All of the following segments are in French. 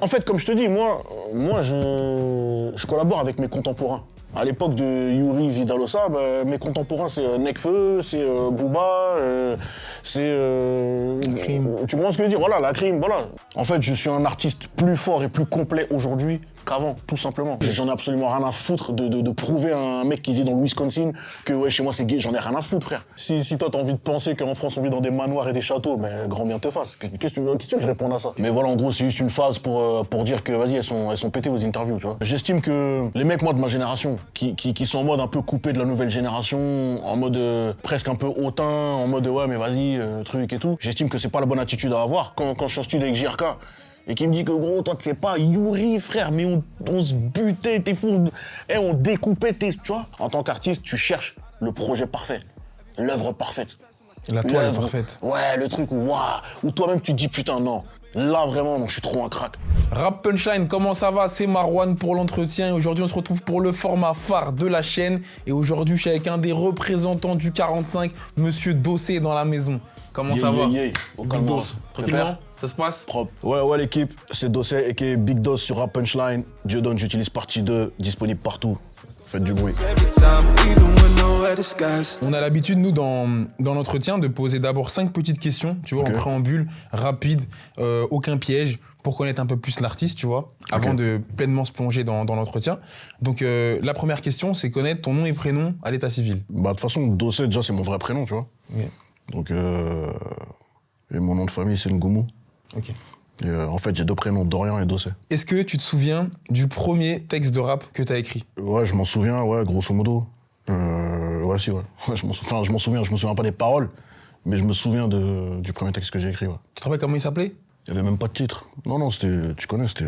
en fait, comme je te dis, moi je collabore avec mes contemporains. À l'époque de Yuri Vidalosa, mes contemporains, c'est Nekfeu, c'est Booba, c'est... tu vois ce que je veux dire? Voilà, la crime, voilà. En fait, je suis un artiste plus fort et plus complet aujourd'hui qu'avant, tout simplement. J'en ai absolument rien à foutre de prouver à un mec qui vit dans le Wisconsin que ouais, chez moi c'est gay, j'en ai rien à foutre, frère. Si toi t'as envie de penser qu'en France on vit dans des manoirs et des châteaux, grand bien te fasse. Qu'est-ce que tu veux que je réponde à ça? Mais voilà, en gros, c'est juste une phase pour dire que vas-y, elles sont pétées aux interviews, tu vois. J'estime que les mecs, moi, de ma génération, qui sont en mode un peu coupé de la nouvelle génération, en mode presque un peu hautain, en mode ouais, mais vas-y, truc et tout, j'estime que c'est pas la bonne attitude à avoir. Quand je suis en studio avec JRK, et qui me dit que gros, toi tu sais pas, Yuri frère, mais on se butait, t'es fou, on découpait tes... Tu vois, en tant qu'artiste, tu cherches le projet parfait, l'œuvre parfaite. La toile parfaite. Ouais, le truc où toi-même tu te dis putain non, là vraiment, non, je suis trop un crack. Rap Punchline, comment ça va? C'est Marwan pour l'entretien. Aujourd'hui, on se retrouve pour le format phare de la chaîne. Et aujourd'hui, je suis avec un des représentants du 45, Monsieur Dossé dans la maison. Comment ça va? Big Doss. Tranquillement? Ça se passe? Propre. Ouais, l'équipe, c'est Dossé et Big Doss sur Rap Punchline. Dieudonne, j'utilise partie 2, disponible partout. Faites du bruit. On a l'habitude, nous, dans l'entretien, de poser d'abord 5 petites questions, tu vois, en préambule, rapide, aucun piège, pour connaître un peu plus l'artiste, tu vois, avant de pleinement se plonger dans l'entretien. Donc, la première question, c'est connaître ton nom et prénom à l'état civil. De toute façon, Dossé, déjà, c'est mon vrai prénom, tu vois. Okay. Donc, et mon nom de famille, c'est Ngoumou. Ok. Et en fait, j'ai 2 prénoms, Dorian et Dossé. Est-ce que tu te souviens du premier texte de rap que tu as écrit? Ouais, je m'en souviens, ouais, grosso modo. Ouais, si, ouais. Je m'en souviens pas des paroles, mais je me souviens du premier texte que j'ai écrit, ouais. Tu te rappelles comment il s'appelait? Il y avait même pas de titre. Non, c'était, tu connais, c'était...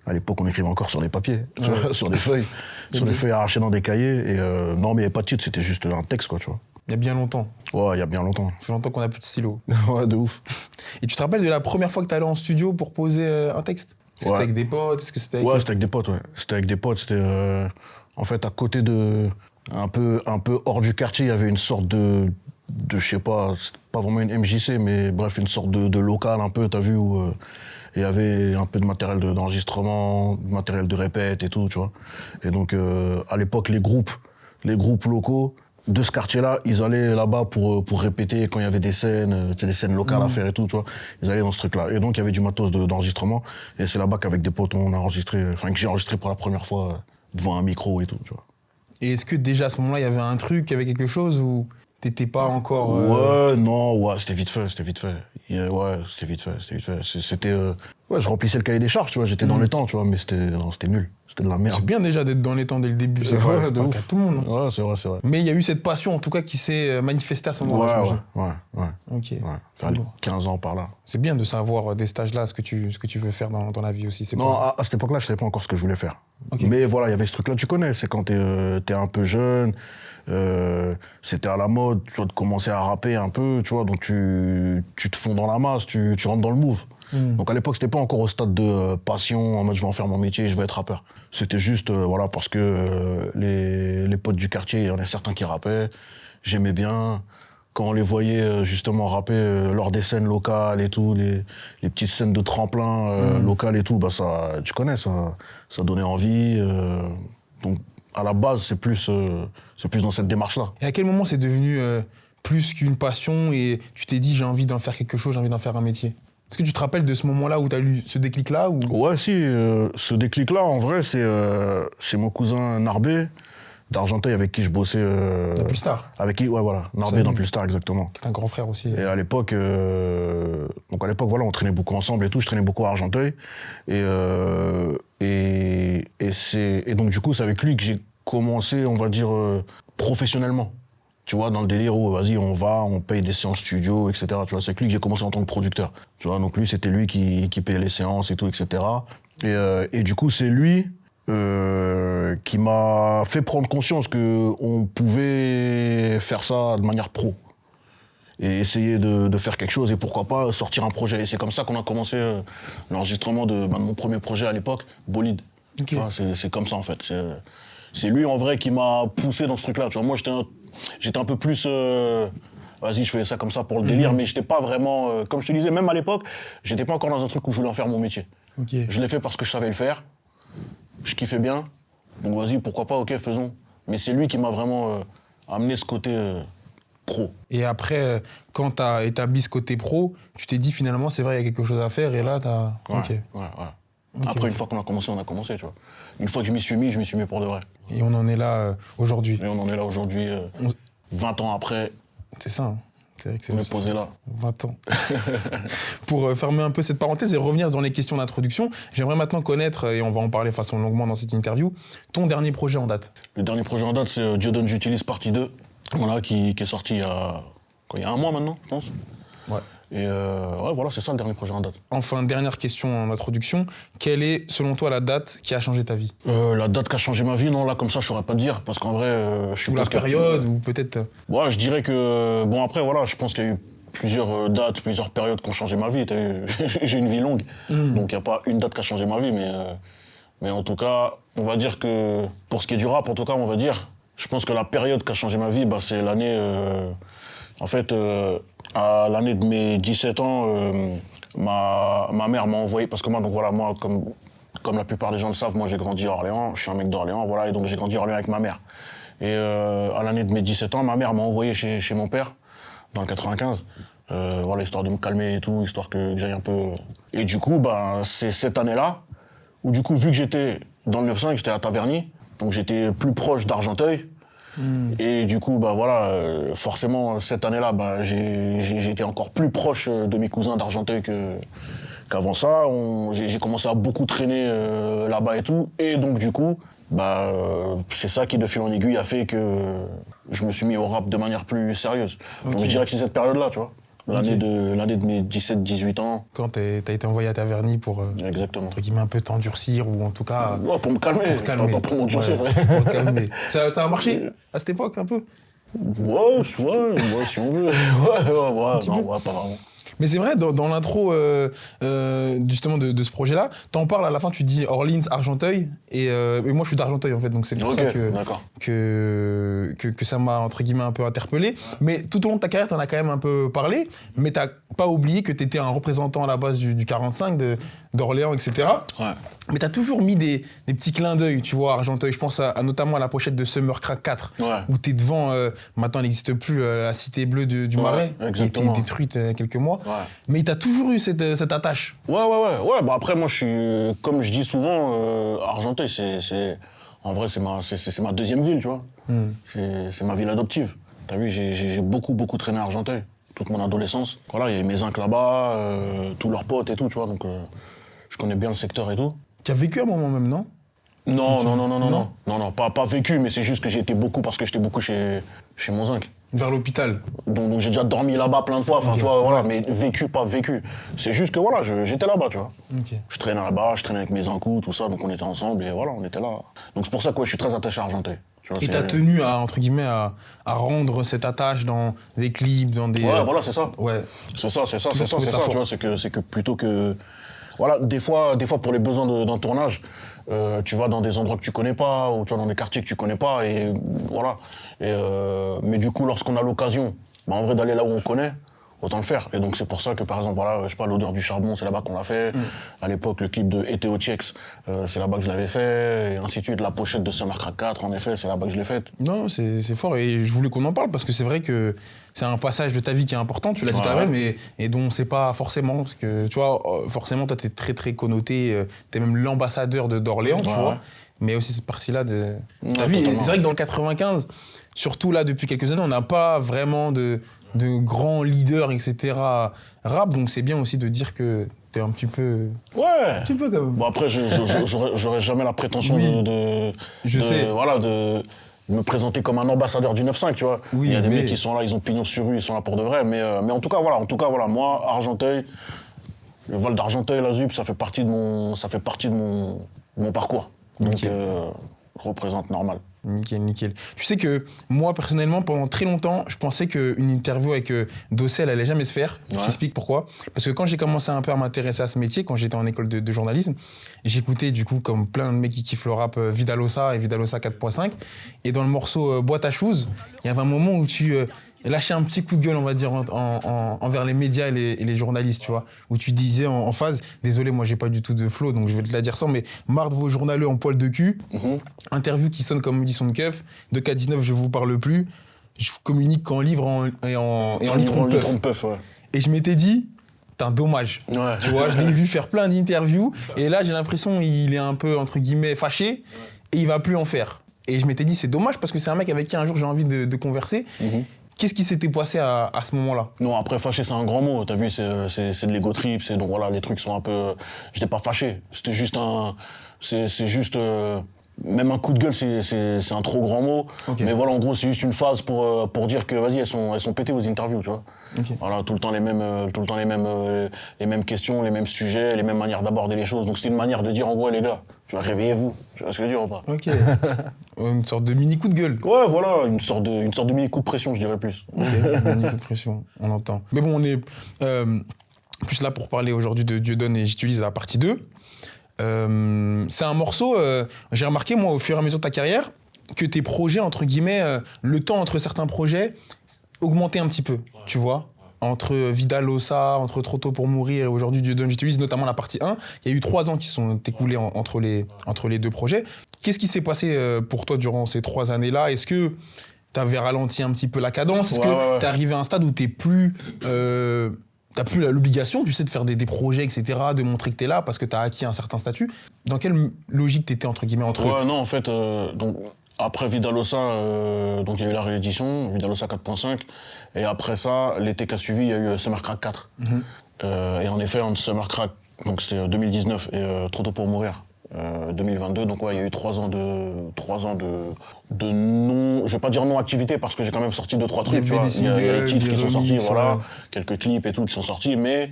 À l'époque, on écrivait encore sur les papiers, tu vois, sur des feuilles. Sur des feuilles arrachées dans des cahiers. Et non, mais il n'y avait pas de titre, c'était juste un texte, quoi, tu vois. Il y a bien longtemps. Ouais, il y a bien longtemps. Ça fait longtemps qu'on n'a plus de stylo. Ouais, de ouf. Et tu te rappelles de la première fois que tu allé en studio pour poser un texte? Est-ce que c'était avec des potes? Est-ce que c'était avec... Ouais, c'était avec des potes, ouais. C'était avec des potes, c'était... en fait, à côté de... Un peu hors du quartier, il y avait une sorte de je sais pas, c'est pas vraiment une MJC, mais bref, une sorte de local un peu, t'as vu, où il y avait un peu de matériel d'enregistrement, de matériel de répète et tout, tu vois. Et donc, à l'époque, les groupes locaux de ce quartier-là, ils allaient là-bas pour répéter quand il y avait des scènes locales à faire et tout, tu vois. Ils allaient dans ce truc-là. Et donc, il y avait du matos d'enregistrement. Et c'est là-bas qu'avec des potes, on a enregistré, enfin, que j'ai enregistré pour la première fois devant un micro et tout, tu vois. Et est-ce que déjà à ce moment-là, il y avait un truc, il y avait quelque chose ou t'étais pas encore... Ouais, non, ouais, c'était vite fait. Ouais, c'était vite fait. C'était... ouais, je remplissais le cahier des charges, tu vois, j'étais dans les temps, tu vois, mais c'était nul. C'était de la merde. C'est bien déjà d'être dans les temps dès le début, c'est pas le cas tout le monde. Ouais, c'est vrai. Mais il y a eu cette passion, en tout cas, qui s'est manifestée à ce moment-là. Ouais. Ok. Ouais, faire les 15 ans par là. C'est bien de savoir dès cet âge-là ce que tu veux faire dans la vie aussi. Non, à cette époque-là, je savais pas encore ce que je voulais faire. Okay. Mais voilà, il y avait ce truc-là, tu connais, c'est quand t'es un peu jeune, c'était à la mode, tu vois, de commencer à rapper un peu, tu vois, donc tu te fonds dans la masse, tu rentres dans le move. Donc à l'époque, c'était pas encore au stade de passion, en mode je vais en faire mon métier, je vais être rappeur. C'était juste, voilà, parce que les potes du quartier, il y en a certains qui rappaient, j'aimais bien. Quand on les voyait justement rapper lors des scènes locales et tout, les petites scènes de tremplin locales et tout, bah ça, tu connais, ça donnait envie. Donc à la base, c'est plus dans cette démarche-là. Et à quel moment c'est devenu plus qu'une passion et tu t'es dit j'ai envie d'en faire quelque chose, j'ai envie d'en faire un métier? Est-ce que tu te rappelles de ce moment-là où tu as eu ce déclic-là ou... Ouais, si. Ce déclic-là, en vrai, c'est mon cousin Narbé d'Argenteuil avec qui je bossais... Dans Pulstar. Avec qui, ouais, voilà. Narbé dans Pulstar, exactement. C'est un grand frère aussi. Et à l'époque, voilà, on traînait beaucoup ensemble et tout. Je traînais beaucoup à Argenteuil. Et donc, du coup, c'est avec lui que j'ai commencé, on va dire, professionnellement. Tu vois, dans le délire où, vas-y, on paye des séances studio, etc. Tu vois, c'est avec lui que j'ai commencé en tant que producteur. Tu vois, donc lui, c'était lui qui payait les séances et tout, etc. Et du coup, c'est lui qui m'a fait prendre conscience qu'on pouvait faire ça de manière pro. Et essayer de faire quelque chose et pourquoi pas sortir un projet. Et c'est comme ça qu'on a commencé l'enregistrement de mon premier projet à l'époque, Bolide. Okay. Tu vois, c'est comme ça, en fait. C'est lui, en vrai, qui m'a poussé dans ce truc-là. Tu vois, moi, j'étais un peu plus... vas-y, je fais ça comme ça pour le délire, mais j'étais pas vraiment... comme je te disais, même à l'époque, j'étais pas encore dans un truc où je voulais en faire mon métier. Ok. Je l'ai fait parce que je savais le faire. Je kiffais bien. Donc vas-y, pourquoi pas, ok, faisons. Mais c'est lui qui m'a vraiment amené ce côté pro. Et après, quand tu as établi ce côté pro, tu t'es dit finalement, c'est vrai, il y a quelque chose à faire, et là, tu as... Ouais, Ok. ouais. Après, une fois qu'on a commencé, on a commencé, tu vois. Une fois que je m'y suis mis pour de vrai. Et on en est là aujourd'hui. Et on en est là aujourd'hui, 20 ans après, C'est ça, hein. C'est vrai que c'est on est ça. posé là. 20 ans. Pour fermer un peu cette parenthèse et revenir dans les questions d'introduction, j'aimerais maintenant connaître, et on va en parler de façon longuement dans cette interview, ton dernier projet en date. Le dernier projet en date, c'est Dieu donne, j'utilise partie 2, voilà, qui est sorti il y a un mois maintenant, je pense. Ouais. Et ouais, voilà, c'est ça le dernier projet en date. Enfin, dernière question en introduction. Quelle est, selon toi, la date qui a changé ta vie? La date qui a changé ma vie, non, là, comme ça, je saurais pas te dire. Parce qu'en vrai, je suis Ou la période, ou peut-être... Ouais, je dirais que... Bon, après, voilà, je pense qu'il y a eu plusieurs dates, plusieurs périodes qui ont changé ma vie. J'ai une vie longue, donc il n'y a pas une date qui a changé ma vie, mais en tout cas, on va dire que... Pour ce qui est du rap, en tout cas, on va dire, je pense que la période qui a changé ma vie, bah, c'est l'année... En fait, à l'année de mes 17 ans, ma mère m'a envoyé... Parce que moi, donc voilà, moi, comme la plupart des gens le savent, moi, j'ai grandi à Orléans. Je suis un mec d'Orléans, voilà, et donc j'ai grandi à Orléans avec ma mère. Et à l'année de mes 17 ans, ma mère m'a envoyé chez mon père, dans le 95. Voilà, histoire de me calmer et tout, histoire que j'aille un peu... Et du coup, bah, c'est cette année-là, où du coup, vu que j'étais dans le 9-5, j'étais à Taverny, donc j'étais plus proche d'Argenteuil. Et du coup, bah voilà, forcément, cette année-là, bah, j'ai été encore plus proche de mes cousins d'Argenteuil qu'avant ça. J'ai commencé à beaucoup traîner là-bas et tout. Et donc, du coup, bah, c'est ça qui, de fil en aiguille, a fait que je me suis mis au rap de manière plus sérieuse. Okay. Donc, je dirais que c'est cette période-là, tu vois. L'année de mes 17-18 ans. Quand t'as été envoyé à Taverny pour, exactement, entre guillemets, un peu t'endurcir, ou en tout cas... Ouais, pour me calmer, pas pour m'endurcir. Ouais, pour te calmer. Ça a marché à cette époque, un peu? Ouais, si on veut. Ouais, pas vraiment. Mais c'est vrai, dans l'intro justement de ce projet-là, t'en parles à la fin, tu dis Orleans, Argenteuil, et moi je suis d'Argenteuil en fait, donc c'est pour ça que ça m'a entre guillemets un peu interpellé. Mais tout au long de ta carrière, t'en as quand même un peu parlé, mais t'as pas oublié que t'étais un représentant à la base du 45, d'Orléans, etc. Ouais. Mais t'as toujours mis des petits clins d'œil, tu vois, Argenteuil. Je pense notamment à la pochette de Summer Crack 4, où t'es devant, maintenant elle n'existe plus, la cité bleue du Marais, qui a été détruite il y a quelques mois. Ouais. Mais t'as toujours eu cette attache. Ouais. Bah après, moi, je suis, comme je dis souvent, Argenteuil, en vrai, c'est ma deuxième ville, tu vois. C'est ma ville adoptive. T'as vu, j'ai beaucoup traîné à Argenteuil, toute mon adolescence. Voilà, il y avait mes incles là-bas, tous leurs potes et tout, tu vois, donc je connais bien le secteur et tout. Tu as vécu un moment même, non? Non, pas vécu, mais c'est juste que j'ai été beaucoup parce que j'étais beaucoup chez mon zinc. Vers l'hôpital. Donc j'ai déjà dormi là-bas plein de fois, enfin tu vois, voilà, mais vécu, pas vécu. C'est juste que voilà, j'étais là-bas, tu vois. Okay. Je traînais là-bas, je traînais avec mes incous, tout ça, donc on était ensemble et voilà, on était là. Donc c'est pour ça que je suis très attaché à Argenteuil. Et t'as tenu à, entre guillemets, à rendre cette attache dans des clips, dans des... Ouais, voilà, c'est ça. Ouais. C'est ça, tu vois, c'est que plutôt que... Voilà, des fois pour les besoins d'un tournage, tu vas dans des endroits que tu connais pas, ou tu vas dans des quartiers que tu connais pas, et voilà. Mais du coup, lorsqu'on a l'occasion, bah, en vrai, d'aller là où on connaît, autant le faire. Et donc c'est pour ça que, par exemple, voilà, je sais pas, l'odeur du charbon, c'est là-bas qu'on l'a fait. À l'époque, le clip de Eteo Chex, c'est là-bas que je l'avais fait, et ainsi de suite. La pochette de Summer Crack 4, en effet, c'est là-bas que je l'ai faite. Non, c'est fort, et je voulais qu'on en parle, parce que c'est vrai que c'est un passage de ta vie qui est important, tu l'as dit toi-même, et dont on sait pas forcément, parce que, tu vois, forcément, toi, t'es très connoté, t'es même l'ambassadeur d'Orléans, tu vois, mais aussi cette partie-là de ta vie. C'est vrai que dans le 95, surtout là, depuis quelques années, on n'a pas vraiment de grands leaders, etc. rap, donc c'est bien aussi de dire que t'es un petit peu... Ouais. Un petit peu quand même. Bon après, j'aurais jamais la prétention de me présenter comme un ambassadeur du 9-5, tu vois. Oui, il y a des mecs qui sont là, ils ont pignon sur rue, ils sont là pour de vrai, mais en tout cas, voilà, moi, Argenteuil, le vol d'Argenteuil, la ZUP, ça fait partie de mon parcours. Donc, représente normal. Nickel. Tu sais que moi, personnellement, pendant très longtemps, je pensais qu'une interview avec Dossel allait jamais se faire. Ouais. Je t'explique pourquoi. Parce que quand j'ai commencé un peu à m'intéresser à ce métier, quand j'étais en école de journalisme, j'écoutais du coup, comme plein de mecs qui kiffent le rap, Vidalosa et Vidalosa 4.5. Et dans le morceau Boîte à Shoes, il y avait un moment où tu lâché un petit coup de gueule, on va dire, envers les médias et les journalistes, tu vois, où tu disais en phase, désolé, moi j'ai pas du tout de flow, donc je vais te la dire sans, mais marre de vos journaleux en poil de cul, interview qui sonne comme dit son keuf, de K19, je vous parle plus, je communique qu'en livre et en litre de puff. Ouais. Et je m'étais dit, putain, dommage. Ouais. Tu vois, je l'ai vu faire plein d'interviews, et là j'ai l'impression qu'il est un peu, entre guillemets, fâché, et il va plus en faire. Et je m'étais dit, c'est dommage parce que c'est un mec avec qui un jour j'ai envie de converser. Qu'est-ce qui s'était passé à ce moment-là? Non, après fâché, c'est un grand mot. T'as vu, c'est de l'ego trip. Donc voilà, les trucs sont un peu. J'étais pas fâché. C'était juste un. C'est juste. Même un coup de gueule, c'est un trop grand mot. Okay. Mais voilà, en gros, c'est juste une phase pour dire que vas-y, elles sont pétées aux interviews, tu vois. Okay. Voilà, tout le temps les mêmes questions, les mêmes sujets, les mêmes manières d'aborder les choses. Donc c'était une manière de dire en gros, les gars, tu vois, réveillez-vous. Tu vois ce que je veux dire ou pas? Ok. Une sorte de mini coup de gueule. Ouais, voilà, une sorte de mini coup de pression, je dirais plus. Ok, mini coup de pression, on entend. Mais bon, on est plus là pour parler aujourd'hui de Dieudonne et j'utilise la partie 2. C'est un morceau, j'ai remarqué moi au fur et à mesure de ta carrière, que tes projets, entre guillemets, le temps entre certains projets augmentait un petit peu, tu vois. Entre Vidal Losa, entre Trop tôt pour mourir et aujourd'hui Dieudonne j'utilise, notamment la partie 1, il y a eu 3 ans qui sont écoulés entre les deux projets. Qu'est-ce qui s'est passé pour toi durant ces 3 années-là? Est-ce que tu avais ralenti un petit peu la cadence? Est-ce que tu es arrivé à un stade où tu n'es plus... T'as plus l'obligation, tu sais, de faire des projets, etc., de montrer que t'es là parce que t'as acquis un certain statut. Dans quelle logique t'étais, entre guillemets, entre eux? Ouais, non, en fait, donc, après Vidal Losa, donc il y a eu la réédition, Vidal Losa 4.5, et après ça, l'été qui a suivi, il y a eu Summer Crack 4. Et en effet, entre Summer Crack, donc c'était 2019, et Trop tôt pour mourir, 2022, donc ouais, il y a eu 3 ans de non, je vais pas dire non-activité parce que j'ai quand même sorti 2-3 trucs, tu vois. Il y a les titres qui sont sortis, voilà, quelques clips et tout qui sont sortis, mais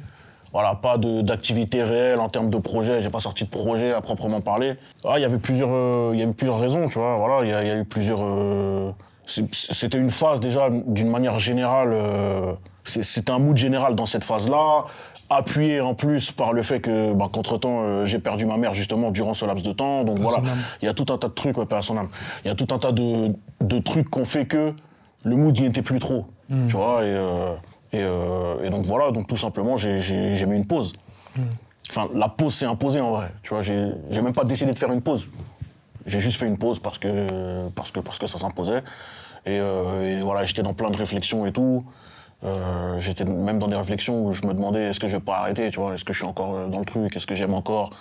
voilà, pas d'activité réelle en termes de projet, j'ai pas sorti de projet à proprement parler. Ah, il y avait plusieurs raisons, tu vois, voilà, il y a eu plusieurs... C'était une phase déjà, d'une manière générale, c'était un mood général dans cette phase-là, appuyé en plus par le fait que, qu'entre-temps, j'ai perdu ma mère justement durant ce laps de temps. Donc voilà, il y a tout un tas de trucs, paix à son âme. Il y a tout un tas de trucs qu'on fait que le mood n'y était plus trop, tu vois. Et donc voilà, donc tout simplement, j'ai mis une pause. Enfin, la pause s'est imposée en vrai, tu vois. J'ai même pas décidé de faire une pause. J'ai juste fait une pause parce que ça s'imposait. Et voilà, j'étais dans plein de réflexions et tout. J'étais même dans des réflexions où je me demandais est-ce que je vais pas arrêter, tu vois, est-ce que je suis encore dans le truc, est-ce que j'aime encore,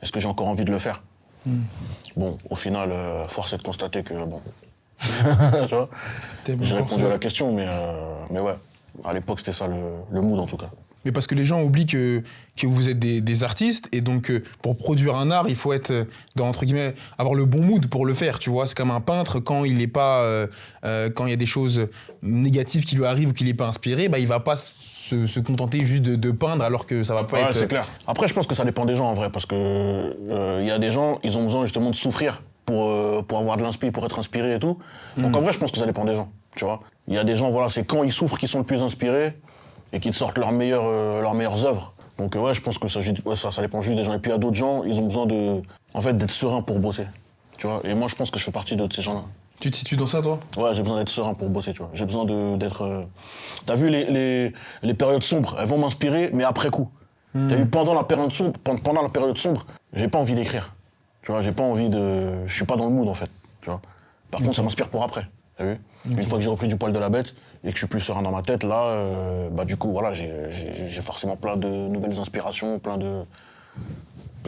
est-ce que j'ai encore envie de le faire. Bon, au final, force est de constater que, bon, tu vois, j'ai répondu à la question, mais ouais, à l'époque, c'était ça le mood en tout cas. Mais parce que les gens oublient que vous êtes des artistes et donc pour produire un art, il faut être entre guillemets avoir le bon mood pour le faire, tu vois. C'est comme un peintre quand il est pas quand il y a des choses négatives qui lui arrivent ou qu'il n'est pas inspiré, il va pas se contenter juste de peindre alors que ça va pas être... c'est clair. Après, je pense que ça dépend des gens en vrai parce que il y a des gens, ils ont besoin justement de souffrir pour avoir de l'inspiration, pour être inspiré et tout. Donc en vrai, je pense que ça dépend des gens, tu vois. Il y a des gens, voilà, c'est quand ils souffrent qu'ils sont le plus inspirés et qu'ils sortent leurs meilleures œuvres. Donc ouais, je pense que ça dépend juste des gens. Et puis il y a d'autres gens, ils ont besoin d'être serein pour bosser, tu vois. Et moi, je pense que je fais partie de ces gens-là. Tu te situes dans ça, toi? Ouais, j'ai besoin d'être serein pour bosser, tu vois. J'ai besoin d'être... T'as vu, les périodes sombres, elles vont m'inspirer, mais après coup. T'as vu, pendant la période sombre, j'ai pas envie d'écrire. Tu vois, j'ai pas envie de... Je suis pas dans le mood, en fait, tu vois. Par contre, ça m'inspire pour après, t'as vu. Une fois que j'ai repris du poil de la bête et que je suis plus serein dans ma tête, là, du coup, voilà, j'ai forcément plein de nouvelles inspirations, plein de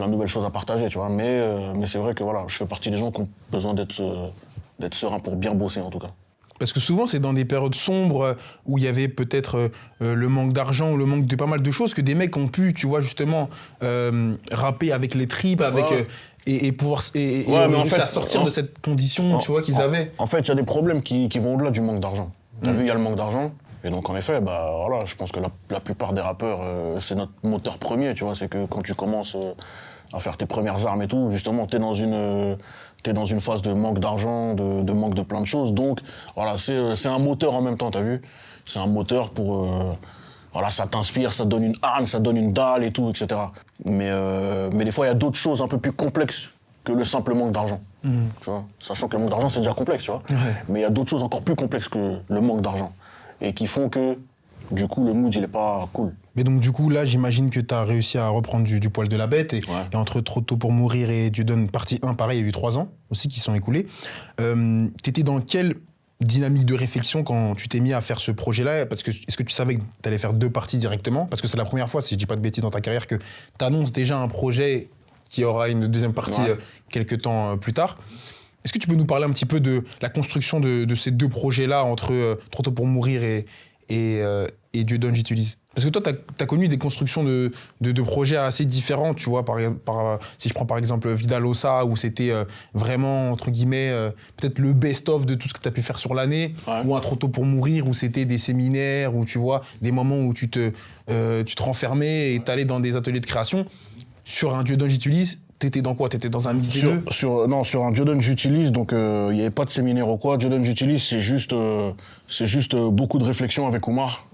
nouvelles choses à partager, tu vois. Mais c'est vrai que voilà, je fais partie des gens qui ont besoin d'être serein pour bien bosser, en tout cas. Parce que souvent, c'est dans des périodes sombres où il y avait peut-être le manque d'argent ou le manque de pas mal de choses que des mecs ont pu, tu vois, justement, rapper avec les tripes, avec... Et pouvoir réussir à sortir de cette condition, tu vois, qu'ils avaient. En fait, il y a des problèmes qui vont au-delà du manque d'argent. T'as vu, il y a le manque d'argent. Et donc, en effet, voilà, je pense que la plupart des rappeurs, c'est notre moteur premier, tu vois. C'est que quand tu commences à faire tes premières armes et tout, justement, t'es dans une phase de manque d'argent, de manque de plein de choses. Donc, voilà, c'est un moteur en même temps, t'as vu. C'est un moteur pour... voilà, ça t'inspire, ça te donne une arme, ça te donne une dalle et tout, etc. Mais des fois, il y a d'autres choses un peu plus complexes que le simple manque d'argent. Tu vois, sachant que le manque d'argent, c'est déjà complexe, tu vois. Ouais. Mais il y a d'autres choses encore plus complexes que le manque d'argent. et qui font que, du coup, le mood, il est pas cool. Mais donc du coup, là, j'imagine que tu as réussi à reprendre du poil de la bête. Et entre Trop tôt pour mourir et Dieu donne partie 1, pareil, il y a eu 3 ans aussi qui sont écoulés. T'étais dans quelle dynamique de réflexion quand tu t'es mis à faire ce projet-là? Parce que est-ce que tu savais que tu allais faire 2 parties directement? Parce que c'est la première fois, si je dis pas de bêtises dans ta carrière, que tu annonces déjà un projet qui aura une deuxième partie quelques temps plus tard. Est-ce que tu peux nous parler un petit peu de la construction de ces 2 projets-là entre Trop tôt pour mourir et Dieu donne, j'utilise? Parce que toi, tu as connu des constructions de projets assez différents, tu vois, si je prends par exemple Vida Losa, où c'était vraiment, entre guillemets, peut-être le best-of de tout ce que tu as pu faire sur l'année, ou un Trop tôt pour mourir, où c'était des séminaires, où tu vois, des moments où tu te renfermais et t'allais dans des ateliers de création. Sur un Dieu donne, j'utilise, t'étais dans quoi? T'étais dans un mix des deux? Sur un Dieu donne, j'utilise, donc il n'y avait pas de séminaire ou quoi. Dieu donne, j'utilise, c'est juste beaucoup de réflexion avec Oumar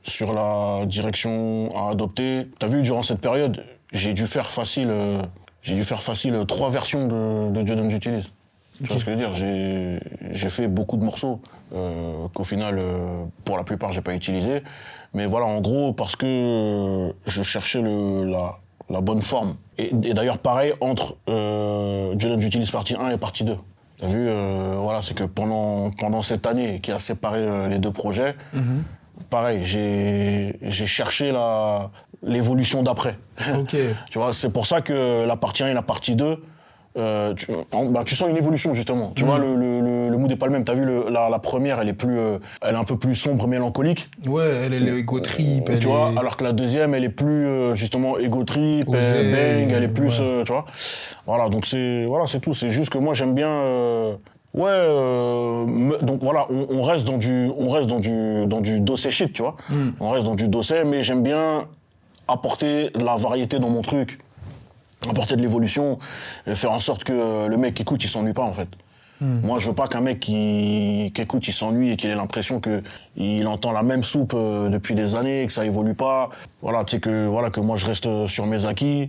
sur la direction à adopter. T'as vu, durant cette période, j'ai dû faire facile 3 versions de Dieu donne, j'utilise. Tu vois ce que je veux dire? J'ai fait beaucoup de morceaux qu'au final, pour la plupart, j'ai pas utilisés. Mais voilà, en gros, parce que je cherchais la bonne forme. Et d'ailleurs, pareil, entre Dieu donne, j'utilise partie 1 et partie 2. T'as vu, voilà, c'est que pendant cette année qui a séparé les 2 projets, pareil, j'ai cherché l'évolution d'après. Ok. Tu vois, c'est pour ça que la partie 1 et la partie 2, tu sens une évolution justement. Tu vois, le mood n'est pas le même. T'as vu, la première, elle est un peu plus sombre, mélancolique. Ouais, elle est ego trip. Tu vois, alors que la deuxième, elle est plus justement ego trip, bang, elle est plus, tu vois. Voilà, donc c'est tout. C'est juste que moi j'aime bien. Donc voilà, on reste dans du dossier shit, tu vois. On reste dans du dossier, mais j'aime bien apporter de la variété dans mon truc. Apporter de l'évolution, et faire en sorte que le mec qui écoute, il s'ennuie pas en fait. Moi, je veux pas qu'un mec qui écoute, il s'ennuie et qu'il ait l'impression qu'il entend la même soupe depuis des années, que ça évolue pas. Voilà, tu sais que moi je reste sur mes acquis,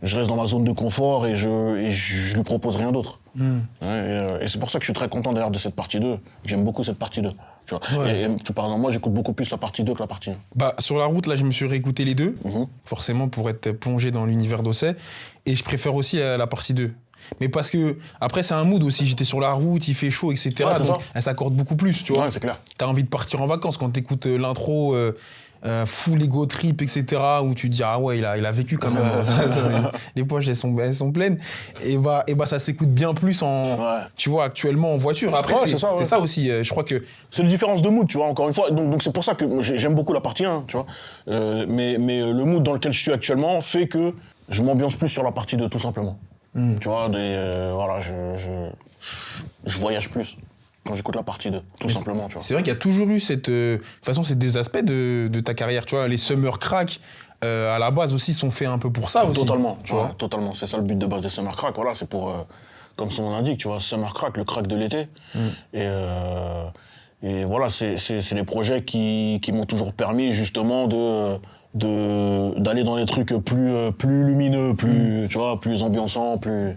je reste dans ma zone de confort et je lui propose rien d'autre. Et c'est pour ça que je suis très content d'ailleurs de cette partie 2. J'aime beaucoup cette partie 2. Tu vois. Ouais. Et par exemple, moi, j'écoute beaucoup plus la partie 2 que la partie 1. Bah, sur la route, là, je me suis réécouté les 2, forcément pour être plongé dans l'univers d'Ossé. Et je préfère aussi la partie 2. Mais parce que, après, c'est un mood aussi. J'étais sur la route, il fait chaud, etc. Ouais, donc, elle s'accorde beaucoup plus, tu vois. Ouais, c'est clair. T'as envie de partir en vacances quand t'écoutes l'intro full ego trip, etc. Où tu te dis, ah ouais, il a vécu quand même. Les poches, elles sont pleines. Et bah, ça s'écoute bien plus tu vois, actuellement en voiture. Après, c'est ça aussi. Je crois que. C'est une différence de mood, tu vois, encore une fois. Donc c'est pour ça que j'aime beaucoup la partie 1, tu vois. Mais le mood dans lequel je suis actuellement fait que je m'ambiance plus sur la partie 2, tout simplement. Tu vois, voilà, je voyage plus quand j'écoute la partie 2, tout simplement, tu vois. C'est vrai qu'il y a toujours eu cette... de toute façon, ces 2 aspects de ta carrière, tu vois. Les Summer Crack, à la base aussi, sont faits un peu pour ça aussi. Totalement, tu vois. Totalement. C'est ça le but de base des Summer Crack, voilà, c'est pour... comme son nom l'indique, tu vois, Summer Crack, le crack de l'été. Et voilà, c'est les projets qui m'ont toujours permis, justement, d'aller dans des trucs plus lumineux, tu vois, plus ambiançants, plus...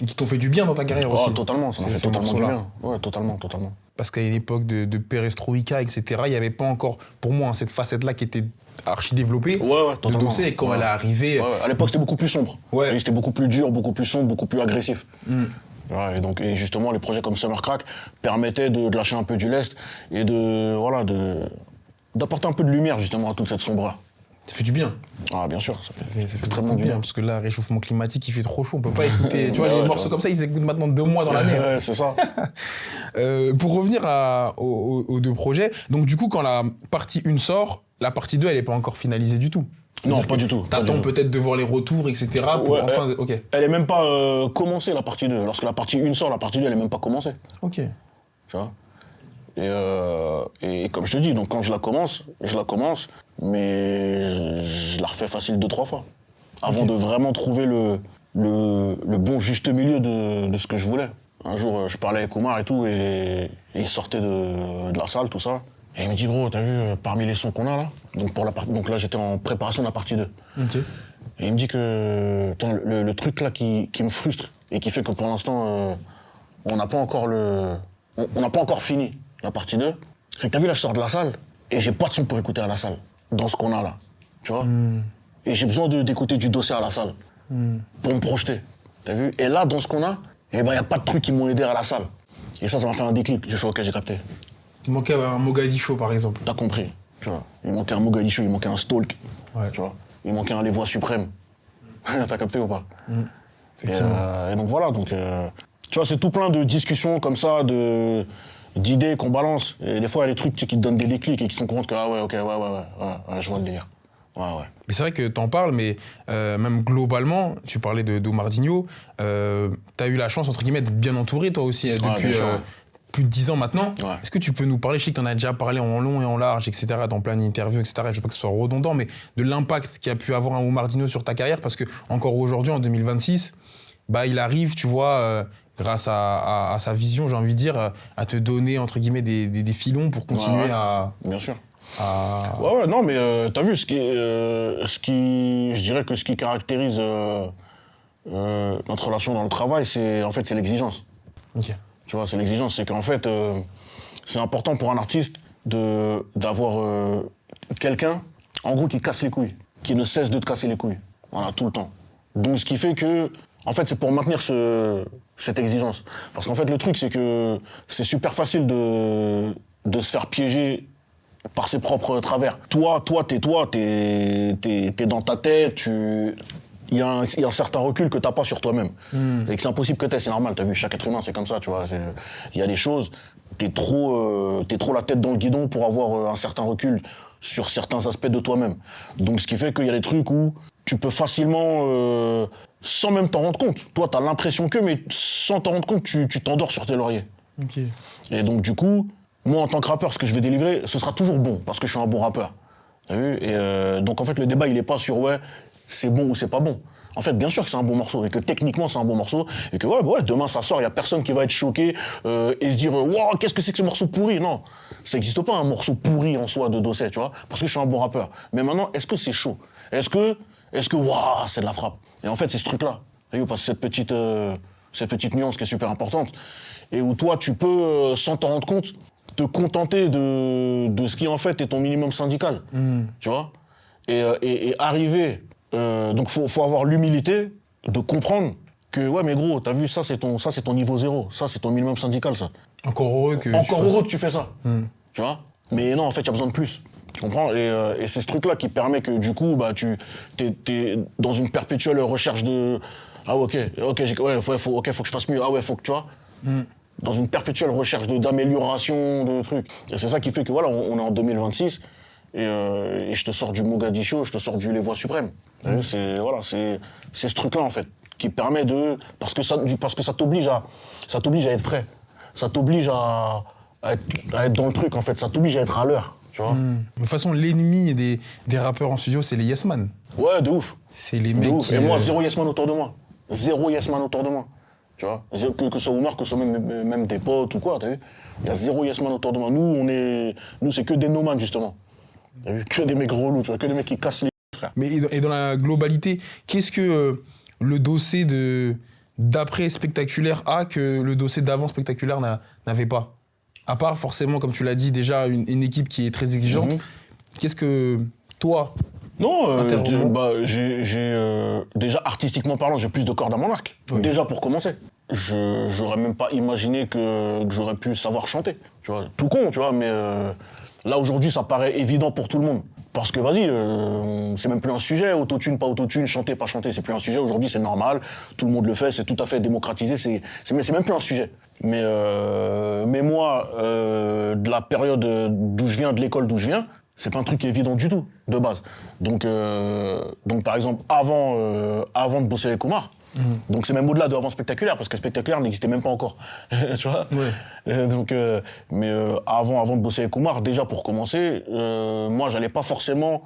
Et qui t'ont fait du bien dans ta carrière aussi. Totalement, ça m'a fait totalement du bien. Ouais, totalement. Parce qu'à une époque de perestroïka, etc., il n'y avait pas encore, pour moi, cette facette-là qui était archi développée. Ouais, totalement. De Dossé, et quand elle est arrivée... Ouais, à l'époque, c'était beaucoup plus sombre. Ouais. C'était beaucoup plus dur, beaucoup plus sombre, beaucoup plus agressif. Ouais, et justement, les projets comme Summer Crack permettaient de lâcher un peu du lest et d'apporter un peu de lumière, justement, à toute cette sombre-là. Ça fait du bien. Ah, bien sûr, ça fait extrêmement du bien. Parce que là, réchauffement climatique, il fait trop chaud, on peut pas écouter. Tu vois, les morceaux comme ça, ils écoutent maintenant 2 mois dans l'année. Ouais, c'est ça. Pour revenir aux 2 projets, donc du coup, quand la partie 1 sort, la partie 2, elle n'est pas encore finalisée du tout. Non, pas du tout. T'attends peut-être de voir les retours, etc. pour enfin... Ok. Elle n'est même pas commencée, la partie 2. Lorsque la partie 1 sort, la partie 2, elle n'est même pas commencée. Ok. Tu vois. Et comme je te dis, donc quand je la commence, mais je la refais facile 2-3 fois. Avant de vraiment trouver le bon juste milieu de ce que je voulais. Un jour, je parlais avec Oumar et tout, et il sortait de la salle, tout ça. Et il me dit, gros, t'as vu, parmi les sons qu'on a là, donc là, j'étais en préparation de la partie 2. Ok. Et il me dit que le truc là qui me frustre et qui fait que pour l'instant, on n'a pas encore fini la partie 2, C'est que t'as vu, là, je sors de la salle et j'ai pas de son pour écouter à la salle, dans ce qu'on a là, tu vois. Et j'ai besoin d'écouter du dossier à la salle, pour me projeter, t'as vu. Et là, dans ce qu'on a, eh ben, y a pas de trucs qui m'ont aidé à la salle. Et ça m'a fait un déclic. J'ai fait, ok, j'ai capté. Il manquait un Mogadiscio, par exemple. T'as compris, tu vois. Il manquait un Mogadiscio, il manquait un Stalk, tu vois. Il manquait un Les Voix Suprêmes. T'as capté ou pas? Et donc voilà, donc, tu vois, c'est tout plein de discussions comme ça, d'idées qu'on balance. Et des fois, il y a des trucs qui te donnent des déclics et qui sont compte que, ah ouais, ok, ouais, je vois le délire. Ouais. Mais c'est vrai que t'en parles, mais même globalement, tu parlais d'Omardinho, t'as eu la chance, entre guillemets, d'être bien entouré, toi aussi, depuis plus de 10 ans maintenant. Ouais. Est-ce que tu peux nous parler, je sais que t'en as déjà parlé en long et en large, etc., dans plein d'interviews, etc., je veux pas que ce soit redondant, mais de l'impact qu'a pu avoir un Omardinho sur ta carrière, parce que encore aujourd'hui, en 2026, bah, il arrive, tu vois, grâce à sa vision, j'ai envie de dire, à te donner, entre guillemets, des filons pour continuer à... Bien sûr. à... Ouais, non, mais t'as vu, je dirais que ce qui caractérise notre relation dans le travail, c'est l'exigence. Ok. Tu vois, c'est l'exigence. C'est qu'en fait, c'est important pour un artiste d'avoir quelqu'un, en gros, qui casse les couilles, qui ne cesse de te casser les couilles. Voilà, tout le temps. Donc, ce qui fait que, en fait, c'est pour maintenir cette exigence. Parce qu'en fait, le truc, c'est que c'est super facile de se faire piéger par ses propres travers. Toi, t'es dans ta tête, il y a un certain recul que t'as pas sur toi-même. Et que c'est impossible que t'aies, c'est normal, t'as vu, chaque être humain, c'est comme ça, tu vois. Il y a des choses, t'es trop la tête dans le guidon pour avoir un certain recul sur certains aspects de toi-même. Donc, ce qui fait qu'il y a des trucs où tu peux facilement, sans même t'en rendre compte, toi, t'as l'impression que, mais sans t'en rendre compte, tu t'endors sur tes lauriers. Ok. Et donc, du coup, moi, en tant que rappeur, ce que je vais délivrer, ce sera toujours bon, parce que je suis un bon rappeur. T'as vu? Et donc, en fait, le débat, il est pas sur, ouais, c'est bon ou c'est pas bon. En fait, bien sûr que c'est un bon morceau, et que techniquement, c'est un bon morceau, et que, ouais, demain, ça sort, il y a personne qui va être choqué et se dire, waouh, qu'est-ce que c'est que ce morceau pourri? Non, ça n'existe pas, un morceau pourri en soi de Dosset, tu vois, parce que je suis un bon rappeur. Mais maintenant, est-ce que c'est chaud? Est-ce que, waouh, c'est de la frappe? Et en fait, c'est ce truc-là. Parce que cette petite nuance qui est super importante, et où toi, tu peux, sans t'en rendre compte, te contenter de ce qui en fait est ton minimum syndical, tu vois, et arriver, donc faut avoir l'humilité de comprendre que ouais mais gros, t'as vu, ça c'est ton niveau zéro, ça c'est ton minimum syndical, ça. Encore heureux que tu fais ça, tu vois, mais non, en fait il y a besoin de plus, tu comprends, et c'est ce truc là qui permet que du coup bah t'es dans une perpétuelle recherche de ah ok faut que je fasse mieux, ah ouais faut que tu vois, dans une perpétuelle recherche d'amélioration, de trucs. Et c'est ça qui fait que voilà, on est en 2026 et je te sors du Mogadiscio, je te sors du Les Voix Suprêmes. C'est ce truc-là en fait qui permet de parce que ça t'oblige à être frais, ça t'oblige à être dans le truc en fait, ça t'oblige à être à l'heure, tu vois. De toute façon, l'ennemi des rappeurs en studio, c'est les yes man. Ouais, de ouf. C'est les mecs qui... Et moi, zéro yes man autour de moi. Zéro yes man autour de moi. Tu vois, que ce soit Oumar, que ce soit même des potes ou quoi, t'as vu? Il y a zéro yes man autour de moi. Nous, c'est que des nomads, justement. T'as vu? Que des mecs relous, tu vois, que des mecs qui cassent les frères. Mais et dans la globalité, qu'est-ce que le dossier d'après Spectaculaire a que le dossier d'avant Spectaculaire n'avait pas? À part, forcément, comme tu l'as dit, déjà une équipe qui est très exigeante. Qu'est-ce que toi... Non, déjà artistiquement parlant, j'ai plus de cordes à mon arc. Oui. Déjà pour commencer. J'aurais même pas imaginé que j'aurais pu savoir chanter. Tu vois, tout con, tu vois, mais là aujourd'hui ça paraît évident pour tout le monde. Parce que vas-y, c'est même plus un sujet, autotune, pas autotune, chanter, pas chanter, c'est plus un sujet. Aujourd'hui c'est normal, tout le monde le fait, c'est tout à fait démocratisé, c'est même plus un sujet. Mais moi, de la période d'où je viens, de l'école d'où je viens, c'est pas un truc évident du tout, de base. Donc par exemple, avant de bosser avec Oumar, donc c'est même au-delà de avant Spectaculaire, parce que Spectaculaire n'existait même pas encore. Tu vois, ouais. Mais avant de bosser avec Oumar, déjà pour commencer, moi j'allais pas forcément...